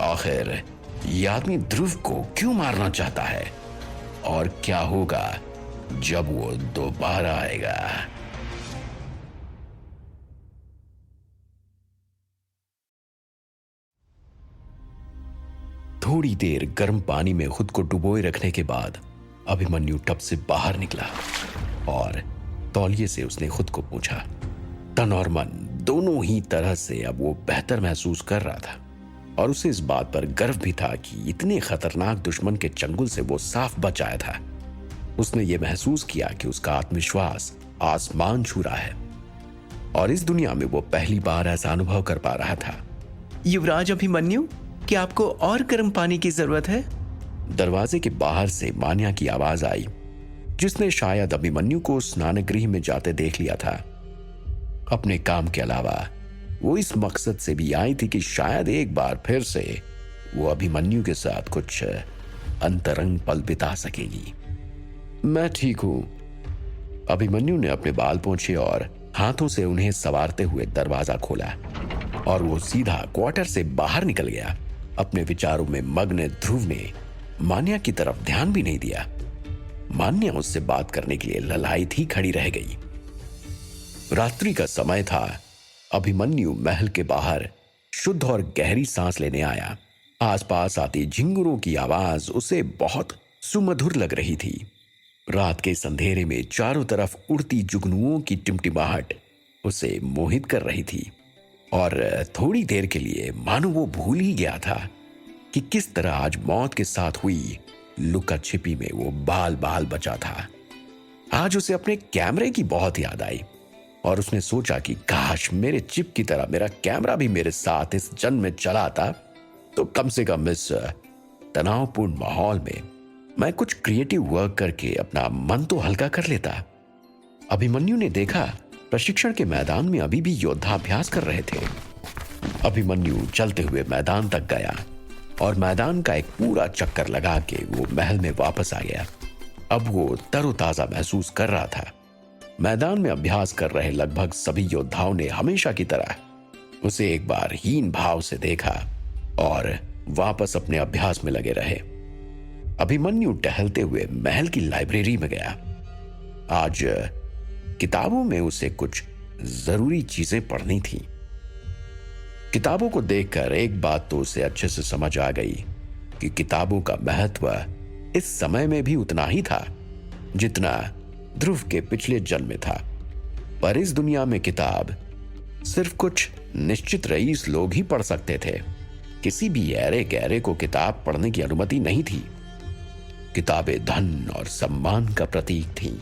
आखिर ये आदमी ध्रुव को क्यों मारना चाहता है और क्या होगा जब वो दोबारा आएगा। थोड़ी देर गर्म पानी में खुद को डुबोए रखने के बाद अभिमन्यु टब से बाहर निकला और तौलिए से उसने खुद को पूछा। तन और मन दोनों ही तरह से अब वो बेहतर महसूस कर रहा था और उसे इस बात पर गर्व भी था कि इतने खतरनाक दुश्मन के चंगुल से वो साफ बच आया था। उसने ये महसूस किया कि उसका आत्मविश्वास आसमान छू रहा है और इस दुनिया में वो पहली बार ऐसा अनुभव कर पा रहा था। युवराज अभिमन्यु, क्या आपको और गर्म पानी की जरूरत है? दरवाजे के बाहर से मान्या की आवाज आई, जिसने शायद अभिमन्यु को स्नान गृह में जाते देख लिया था। अपने काम के अलावा वो इस मकसद से भी आई थी कि शायद एक बार फिर से वो अभिमन्यु के साथ कुछ अंतरंग पल बिता सकेगी। मैं ठीक हूं। अभिमन्यु ने अपने बाल पोंछे और हाथों से उन्हें संवारते हुए दरवाजा खोला और वो सीधा क्वार्टर से बाहर निकल गया। अपने विचारों में मग्न ध्रुव ने मान्या की तरफ ध्यान भी नहीं दिया। मान्या उससे बात करने के लिए ललायत ही खड़ी रह गई। रात्रि का समय था। अभिमन्यु महल के बाहर शुद्ध और गहरी सांस लेने आया। आसपास आती झिंगुरों की आवाज उसे बहुत सुमधुर लग रही थी। रात के संधेरे में चारों तरफ उड़ती जुगनुओं की टिमटिमाहट उसे मोहित कर रही थी और थोड़ी देर के लिए मानो वो भूल ही गया था कि किस तरह आज मौत के साथ हुई लुका छिपी में वो बाल बाल बचा था। आज उसे अपने कैमरे की बहुत याद आई और उसने सोचा कि काश मेरे चिप की तरह मेरा कैमरा भी मेरे साथ इस जन्म में चला आता तो कम से कम इस तनावपूर्ण माहौल में मैं कुछ क्रिएटिव वर्क करके अपना मन तो हल्का कर लेता। अभिमन्यु ने देखा प्रशिक्षण के मैदान में अभी भी योद्धा अभ्यास कर रहे थे। अभिमन्यु चलते हुए मैदान तक गया और मैदान का एक पूरा चक्कर लगा के वो महल में वापस आ गया। अब वो तरोताजा महसूस कर रहा था। मैदान में अभ्यास कर रहे लगभग सभी योद्धाओं ने हमेशा की तरह उसे एक बार हीन भाव से देखा और वापस अपने अभ्यास में लगे रहे। अभिमन्यु टहलते हुए महल की लाइब्रेरी में गया। आज किताबों में उसे कुछ जरूरी चीजें पढ़नी थी। किताबों को देखकर एक बात तो उसे अच्छे से समझ आ गई कि किताबों का महत्व इस समय में भी उतना ही था जितना ध्रुव के पिछले जन्म में था। पर इस दुनिया में किताब सिर्फ कुछ निश्चित रईस लोग ही पढ़ सकते थे। किसी भी ऐरे गहरे को किताब पढ़ने की अनुमति नहीं थी। किताबें धन और सम्मान का प्रतीक थीं।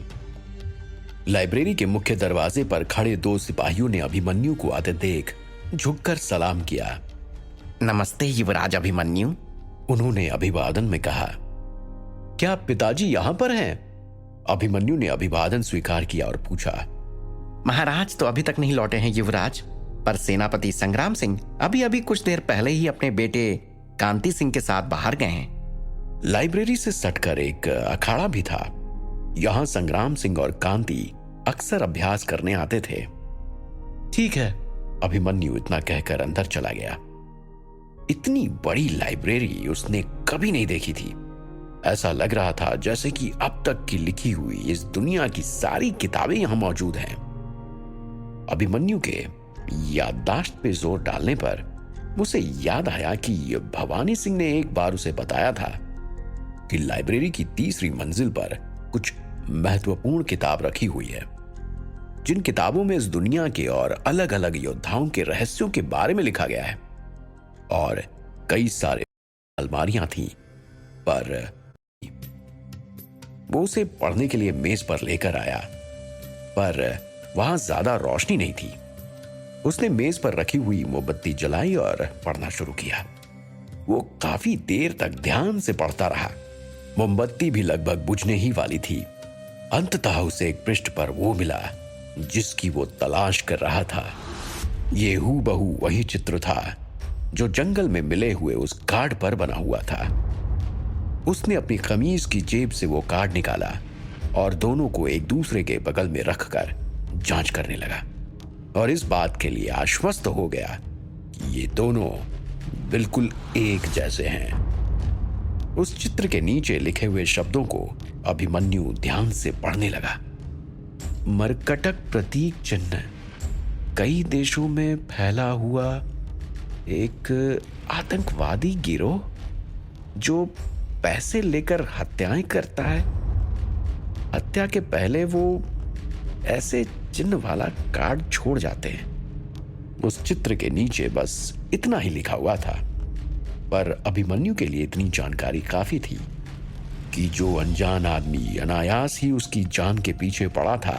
लाइब्रेरी के मुख्य दरवाजे पर खड़े दो सिपाहियों ने अभिमन्यु को आते देख झुककर सलाम किया। नमस्ते युवराज अभिमन्यु, उन्होंने अभिवादन में कहा। क्या पिताजी यहां पर हैं? अभिमन्यु ने अभिवादन स्वीकार किया और पूछा। महाराज तो अभी तक नहीं लौटे हैं युवराज, पर सेनापति संग्राम सिंह अभी अभी कुछ देर पहले ही अपने बेटे कांति सिंह के साथ बाहर गए हैं। लाइब्रेरी से सटकर एक अखाड़ा भी था। यहां संग्राम सिंह और कांति अक्सर अभ्यास करने आते थे। ठीक है, अभिमन्यु इतना कहकर अंदर चला गया। इतनी बड़ी लाइब्रेरी उसने कभी नहीं देखी थी। ऐसा लग रहा था जैसे कि अब तक की लिखी हुई इस दुनिया की सारी किताबें यहां मौजूद हैं। अभिमन्यु के याददाश्त पे जोर डालने पर उसे याद आया कि भवानी सिंह ने एक बार उसे बताया था कि लाइब्रेरी की तीसरी मंजिल पर कुछ महत्वपूर्ण किताब रखी हुई है, जिन किताबों में इस दुनिया के और अलग अलग योद्धाओं के रहस्यों के बारे में लिखा गया है। और कई सारे अलमारियां थीं, पर वो उसे पढ़ने के लिए मेज पर लेकर आया, पर वहां ज्यादा रोशनी नहीं थी। उसने मेज पर रखी हुई मोमबत्ती जलाई और पढ़ना शुरू किया। वो काफी देर तक ध्यान से पढ़ता रहा। मोमबत्ती भी लगभग बुझने ही वाली थी। अंततः उसे एक पृष्ठ पर वो मिला जिसकी वो तलाश कर रहा था। ये हूबहू वही चित्र था जो जंगल में मिले हुए उस कार्ड पर बना हुआ था। उसने अपनी कमीज की जेब से वो कार्ड निकाला और दोनों को एक दूसरे के बगल में रखकर जांच करने लगा और इस बात के लिए आश्वस्त हो गया कि ये दोनों बिल्कुल एक जैसे हैं। उस चित्र के नीचे लिखे हुए शब्दों को अभिमन्यु ध्यान से पढ़ने लगा। मरकटक प्रतीक चिन्ह, कई देशों में फैला हुआ एक आतंकवादी गिरोह जो पैसे लेकर हत्याएं करता है। हत्या के पहले वो ऐसे चिन्ह वाला कार्ड छोड़ जाते हैं। उस चित्र के नीचे बस इतना ही लिखा हुआ था, पर अभिमन्यु के लिए इतनी जानकारी काफी थी कि जो अनजान आदमी अनायास ही उसकी जान के पीछे पड़ा था,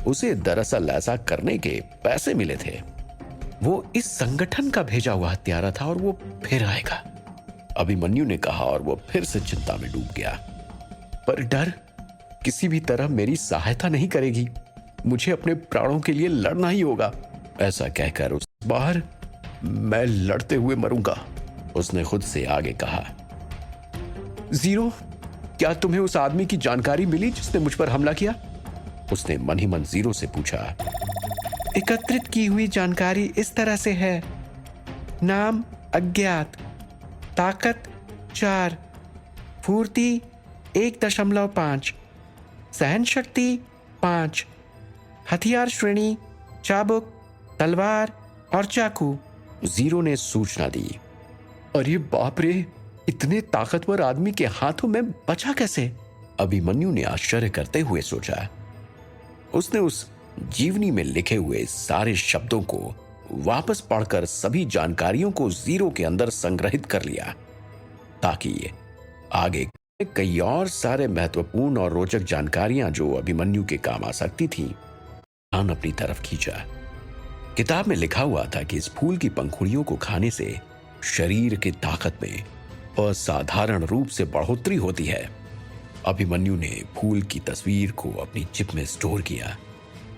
उसे दरअसल ऐसा करने के पैसे मिले थे। वो इस संगठन का भेजा हुआ हत्यारा था और वो फिर आएगा, अभिमन्यु ने कहा और वो फिर से चिंता में डूब गया। पर डर किसी भी तरह मेरी सहायता नहीं करेगी, मुझे अपने प्राणों के लिए लड़ना ही होगा। ऐसा कहकर उस बाहर मैं लड़ते हुए मरूंगा, उसने खुद से आगे कहा। जीरो, क्या तुम्हें उस आदमी की जानकारी मिली जिसने मुझ पर हमला किया? उसने मन ही मन जीरो से पूछा। एकत्रित की हुई जानकारी इस तरह से है। नाम अज्ञात, ताकत 4, फुर्ती 1.5, सहन शक्ति 5, हथियार श्रेणी चाबुक, तलवार और चाकू। जीरो ने सूचना दी। अरे बाप रे, इतने ताकतवर आदमी के हाथों में बचा कैसे? अभिमन्यु ने आश्चर्य करते हुए सोचा। उसने उस जीवनी में लिखे हुए सारे शब्दों को वापस पढ़कर सभी जानकारियों को जीरो के अंदर संग्रहित कर लिया ताकि आगे कई और सारे महत्वपूर्ण और रोचक जानकारियां जो अभिमन्यु के काम आ सकती थी ध्यान अपनी तरफ खींचा। किताब में लिखा हुआ था कि इस फूल की पंखुड़ियों को खाने से शरीर की ताकत में असाधारण रूप से बढ़ोतरी होती है। अभिमन्यु ने फूल की तस्वीर को अपनी चिप में स्टोर किया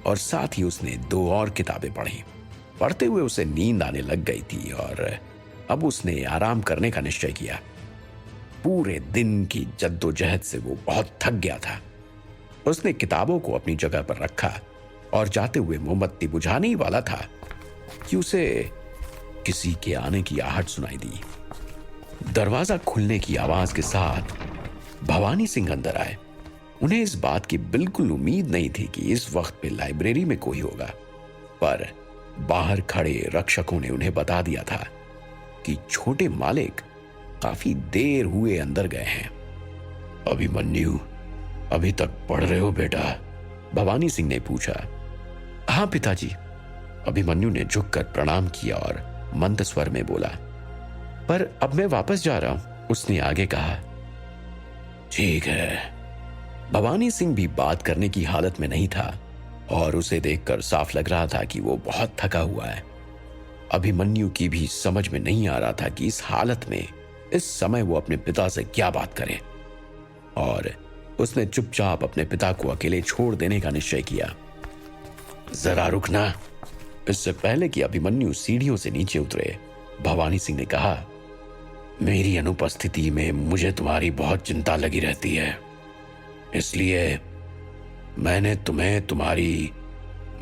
और साथ ही उसने 2 और किताबें पढ़ी। पढ़ते हुए उसे नींद आने लग गई थी और अब उसने आराम करने का निश्चय किया। पूरे दिन की जद्दोजहद से वो बहुत थक गया था। उसने किताबों को अपनी जगह पर रखा और जाते हुए मोमबत्ती बुझाने ही वाला था कि उसे किसी के आने की आहट सुनाई दी। दरवाजा खुलने की आवाज के साथ भवानी सिंह अंदर आए। उन्हें इस बात की बिल्कुल उम्मीद नहीं थी कि इस वक्त पे लाइब्रेरी में कोई होगा, पर बाहर खड़े रक्षकों ने उन्हें बता दिया था कि छोटे मालिक काफी देर हुए अंदर गए हैं। अभिमन्यु, अभी तक पढ़ रहे हो बेटा? भवानी सिंह ने पूछा। हाँ पिताजी, अभिमन्यु ने झुककर प्रणाम किया और मंद स्वर में बोला। पर अब मैं वापस जा रहा हूं, उसने आगे कहा। ठीक है। भवानी सिंह भी बात करने की हालत में नहीं था और उसे देखकर साफ लग रहा था कि वो बहुत थका हुआ है। अभिमन्यु की भी समझ में नहीं आ रहा था कि इस हालत में इस समय वो अपने पिता से क्या बात करे, और उसने चुपचाप अपने पिता को अकेले छोड़ देने का निश्चय किया। जरा रुकना। इससे पहले कि अभिमन्यु सीढ़ियों से नीचे उतरे, भवानी सिंह ने कहा, मेरी अनुपस्थिति में मुझे तुम्हारी बहुत चिंता लगी रहती है, इसलिए मैंने तुम्हें तुम्हारी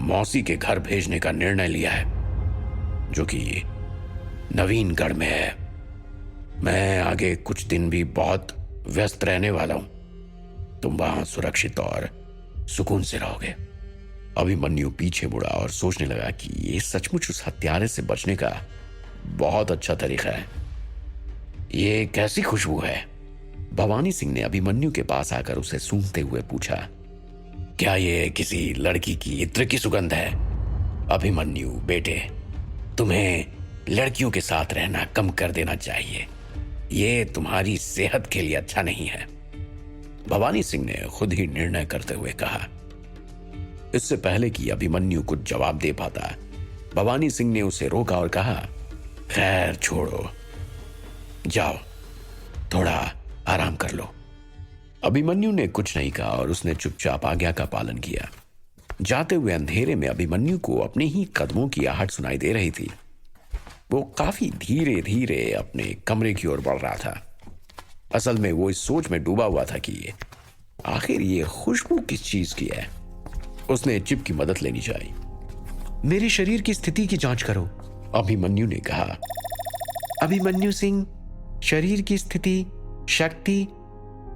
मौसी के घर भेजने का निर्णय लिया है, जो कि नवीनगढ़ में है। मैं आगे कुछ दिन भी बहुत व्यस्त रहने वाला हूं, तुम वहां सुरक्षित और सुकून से रहोगे। अभिमन्यु पीछे मुड़ा और सोचने लगा कि ये सचमुच उस हत्यारे से बचने का बहुत अच्छा तरीका है। ये कैसी खुशबू है? भवानी सिंह ने अभिमन्यु के पास आकर उसे सूंघते हुए पूछा। क्या ये किसी लड़की की इत्र की सुगंध है? अभिमन्यु बेटे, तुम्हें लड़कियों के साथ रहना कम कर देना चाहिए, ये तुम्हारी सेहत के लिए अच्छा नहीं है, भवानी सिंह ने खुद ही निर्णय करते हुए कहा। इससे पहले कि अभिमन्यु कुछ जवाब दे पाता, भवानी सिंह ने उसे रोका और कहा, खैर छोड़ो, जाओ, थोड़ा आराम कर लो। अभिमन्यु ने कुछ नहीं कहा और उसने चुपचाप आज्ञा का पालन किया। जाते हुए अंधेरे में अभिमन्यु को अपने ही कदमों की आहट सुनाई दे रही थी। वो काफी धीरे धीरे अपने कमरे की ओर बढ़ रहा था। असल में वो इस सोच में डूबा हुआ था कि आखिर ये खुशबू किस चीज की है। उसने चिप की मदद लेनी चाहिए। मेरे शरीर की स्थिति की जांच करो, अभिमन्यु ने कहा। अभिमन्यु सिंह, शरीर की स्थिति, शक्ति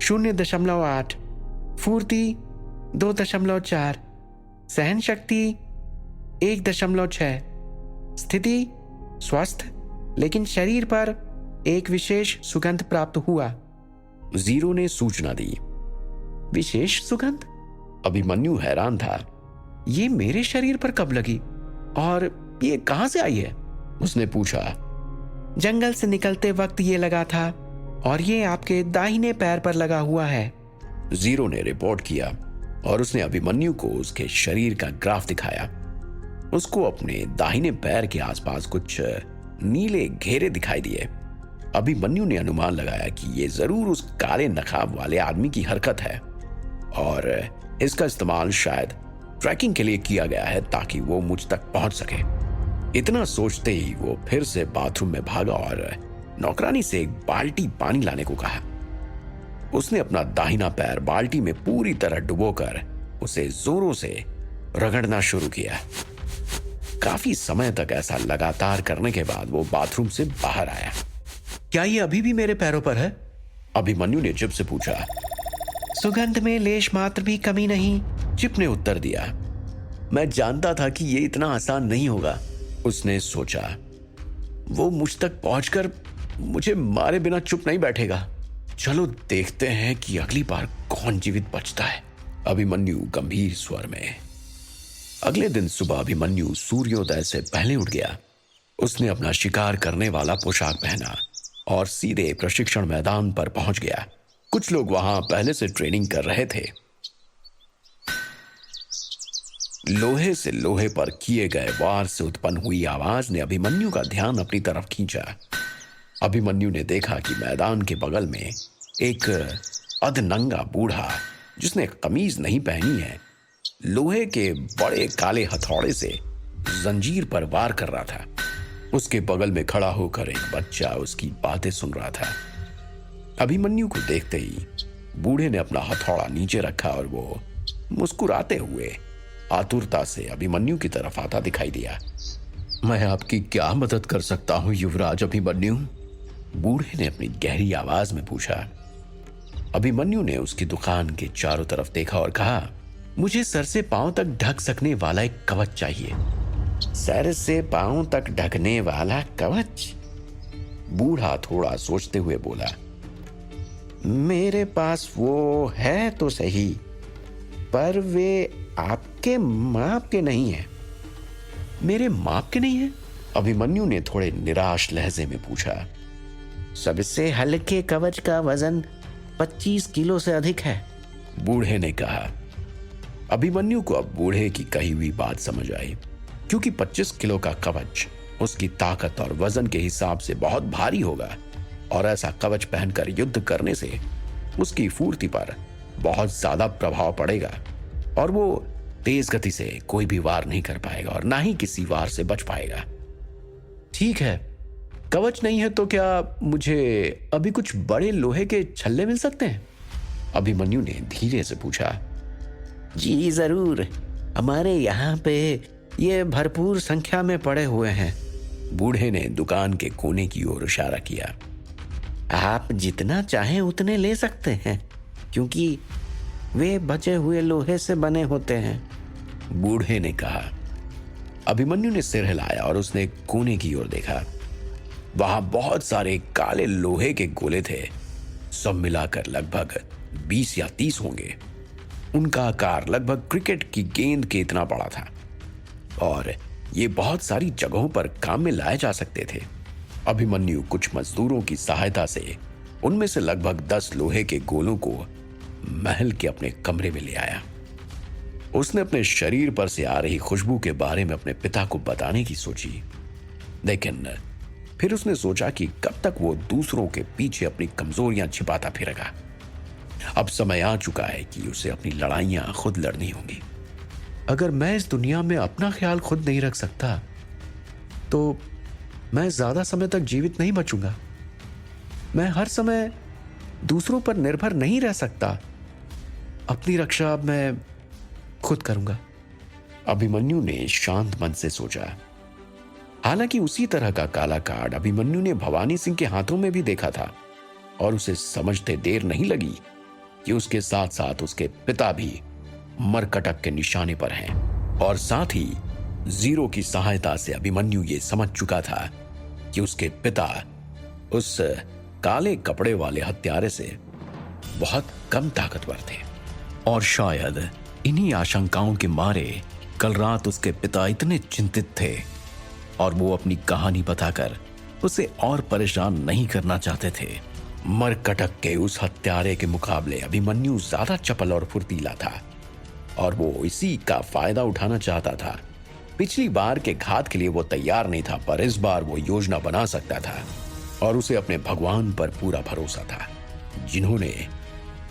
0.8, फुर्ती 2.4, सहन शक्ति 1.6, स्थिति स्वस्थ, लेकिन शरीर पर एक विशेष सुगंध प्राप्त हुआ। जीरो ने सूचना दी। विशेष सुगंध? अभिमन्यु हैरान था। ये मेरे शरीर पर कब लगी और ये कहां से आई है? उसने पूछा। जंगल से निकलते वक्त ये लगा था और ये आपके दाहिने पैर पर लगा हुआ है। जीरो ने रिपोर्ट किया और उसने अभिमन्यु को उसके शरीर का ग्राफ दिखाया। उसको अपने दाहिने पैर के आसपास कुछ नीले घेरे दिखाई दिए। अभिमन्यु ने अनुमान लगाया कि ये जरूर उस काले नकाब वाले आदमी की हरकत है और इसका इस्तेमाल शायद ट्रैकिंग के लिए किया गया है ताकि वो मुझ तक पहुंच सके। इतना सोचते ही वो फिर से बाथरूम में भागा और नौकरानी से एक बाल्टी पानी लाने को कहा। उसने अपना दाहिना पैर बाल्टी में पूरी तरह डुबोकर उसे जोरों से रगड़ना शुरू किया। काफी समय तक ऐसा लगातार करने के बाद वो बाथरूम से बाहर आया। क्या ये अभी भी मेरे पैरों पर है? अभिमन्यु ने चिप से पूछा। सुगंध में लेश मात्र भी कमी नहीं, चिप ने उत्तर दिया। मैं जानता था कि ये इतना आसान नहीं होगा, उसने सोचा। वो मुझ तक पहुंचकर मुझे मारे बिना चुप नहीं बैठेगा। चलो देखते हैं कि अगली बार कौन जीवित बचता है, अभिमन्यु गंभीर स्वर में। अगले दिन सुबह अभिमन्यु सूर्योदय से पहले उठ गया। उसने अपना शिकार करने वाला पोशाक पहना और सीधे प्रशिक्षण मैदान पर पहुंच गया। कुछ लोग वहां पहले से ट्रेनिंग कर रहे थे। लोहे से लोहे पर किए गए वार से उत्पन्न हुई आवाज ने अभिमन्यु का ध्यान अपनी तरफ खींचा। अभिमन्यु ने देखा कि मैदान के बगल में एक अधनंगा बूढ़ा, जिसने कमीज नहीं पहनी है, लोहे के बड़े काले हथौड़े से जंजीर पर वार कर रहा था। उसके बगल में खड़ा होकर एक बच्चा उसकी बातें सुन रहा था। अभिमन्यु को देखते ही बूढ़े ने अपना हथौड़ा नीचे रखा और वो मुस्कुराते हुए आतुरता से अभिमन्यु की तरफ आता दिखाई दिया। मैं आपकी क्या मदद कर सकता हूं युवराज अभिमन्यु? बूढ़े ने अपनी गहरी आवाज में पूछा। अभिमन्यु ने उसकी दुकान के चारों तरफ देखा और कहा, मुझे सर से पांव तक ढक सकने वाला एक कवच चाहिए। सर से पांव तक ढकने वाला कवच? बूढ़ा थोड़ा सोचते हुए बोला, मेरे पास वो है तो सही, पर वे आपके माप के नहीं है। मेरे माप के नहीं है? अभिमन्यु ने थोड़े निराश लहजे में पूछा। सबसे हल्के कवच का वजन 25 किलो से अधिक है, बूढ़े ने कहा। अभिमन्यु को अब बूढ़े की कही हुई बात समझ आई, क्योंकि 25 किलो का कवच उसकी ताकत और वजन के हिसाब से बहुत भारी होगा और ऐसा कवच पहनकर युद्ध करने से उसकी फुर्ती पर बहुत ज्यादा प्रभाव पड़ेगा और वो तेज गति से कोई भी वार नहीं कर पाएगा और ना ही किसी वार से बच पाएगा। ठीक है, कवच नहीं है तो क्या मुझे अभी कुछ बड़े लोहे के छल्ले मिल सकते हैं? अभिमन्यु ने धीरे से पूछा। जी जरूर, हमारे यहाँ पे ये भरपूर संख्या में पड़े हुए हैं। बूढ़े ने दुकान के कोने की ओर इशारा किया। आप जितना चाहें उतने ले सकते हैं, क्योंकि वे बचे हुए लोहे से बने होते हैं, बूढ़े ने कहा। अभिमन्यु ने सिर हिलाया और उसने कोने की ओर देखा। वहां बहुत सारे काले लोहे के गोले थे, सब मिलाकर लगभग 20 या 30 होंगे। उनका आकार लगभग क्रिकेट की गेंद के इतना बड़ा था और ये बहुत सारी जगहों पर काम में लाए जा सकते थे। अभिमन्यु कुछ मजदूरों की सहायता से उनमें से लगभग 10 लोहे के गोलों को महल के अपने कमरे में ले आया। उसने अपने शरीर पर से आ रही खुशबू के बारे में अपने पिता को बताने की सोची, लेकिन फिर उसने सोचा कि कब तक वो दूसरों के पीछे अपनी कमजोरियां छिपाता फिरेगा। अब समय आ चुका है कि उसे अपनी लड़ाइयां खुद लड़नी होंगी। अगर मैं इस दुनिया में अपना ख्याल खुद नहीं रख सकता तो मैं ज्यादा समय तक जीवित नहीं बचूंगा। मैं हर समय दूसरों पर निर्भर नहीं रह सकता। अपनी रक्षा अब मैं खुद करूंगा। अभिमन्यु ने शांत मन से सोचा। हालांकि उसी तरह का काला कार्ड अभिमन्यु ने भवानी सिंह के हाथों में भी देखा था और उसे समझते देर नहीं लगी कि उसके साथ साथ उसके पिता भी मरकटक के निशाने पर हैं। और साथ ही जीरो की सहायता से अभिमन्यु ये समझ चुका था कि उसके पिता उस काले कपड़े वाले हत्यारे से बहुत कम ताकतवर थे। और शायद इन्हीं आशंकाओं के मारे कल रात उसके पिता इतने चिंतित थे और वो अपनी कहानी बताकर उसे और परेशान नहीं करना चाहते थे। मरकटक के उस हत्यारे के मुकाबले अभिमन्यु ज्यादा चपल और फुर्तीला था और वो इसी का फायदा उठाना चाहता था। पिछली बार के घात के लिए वो तैयार नहीं था, पर इस बार वो योजना बना सकता था और उसे अपने भगवान पर पूरा भरोसा था, जिन्होंने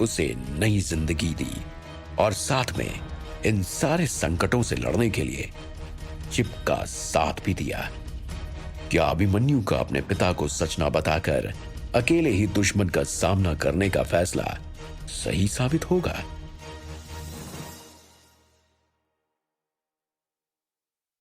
उसे नई जिंदगी दी और साथ में इन सारे संकटों से लड़ने के लिए चिप का साथ भी दिया। क्या अभिमन्यु का अपने पिता को सच न बताकर अकेले ही दुश्मन का सामना करने का फैसला सही साबित होगा?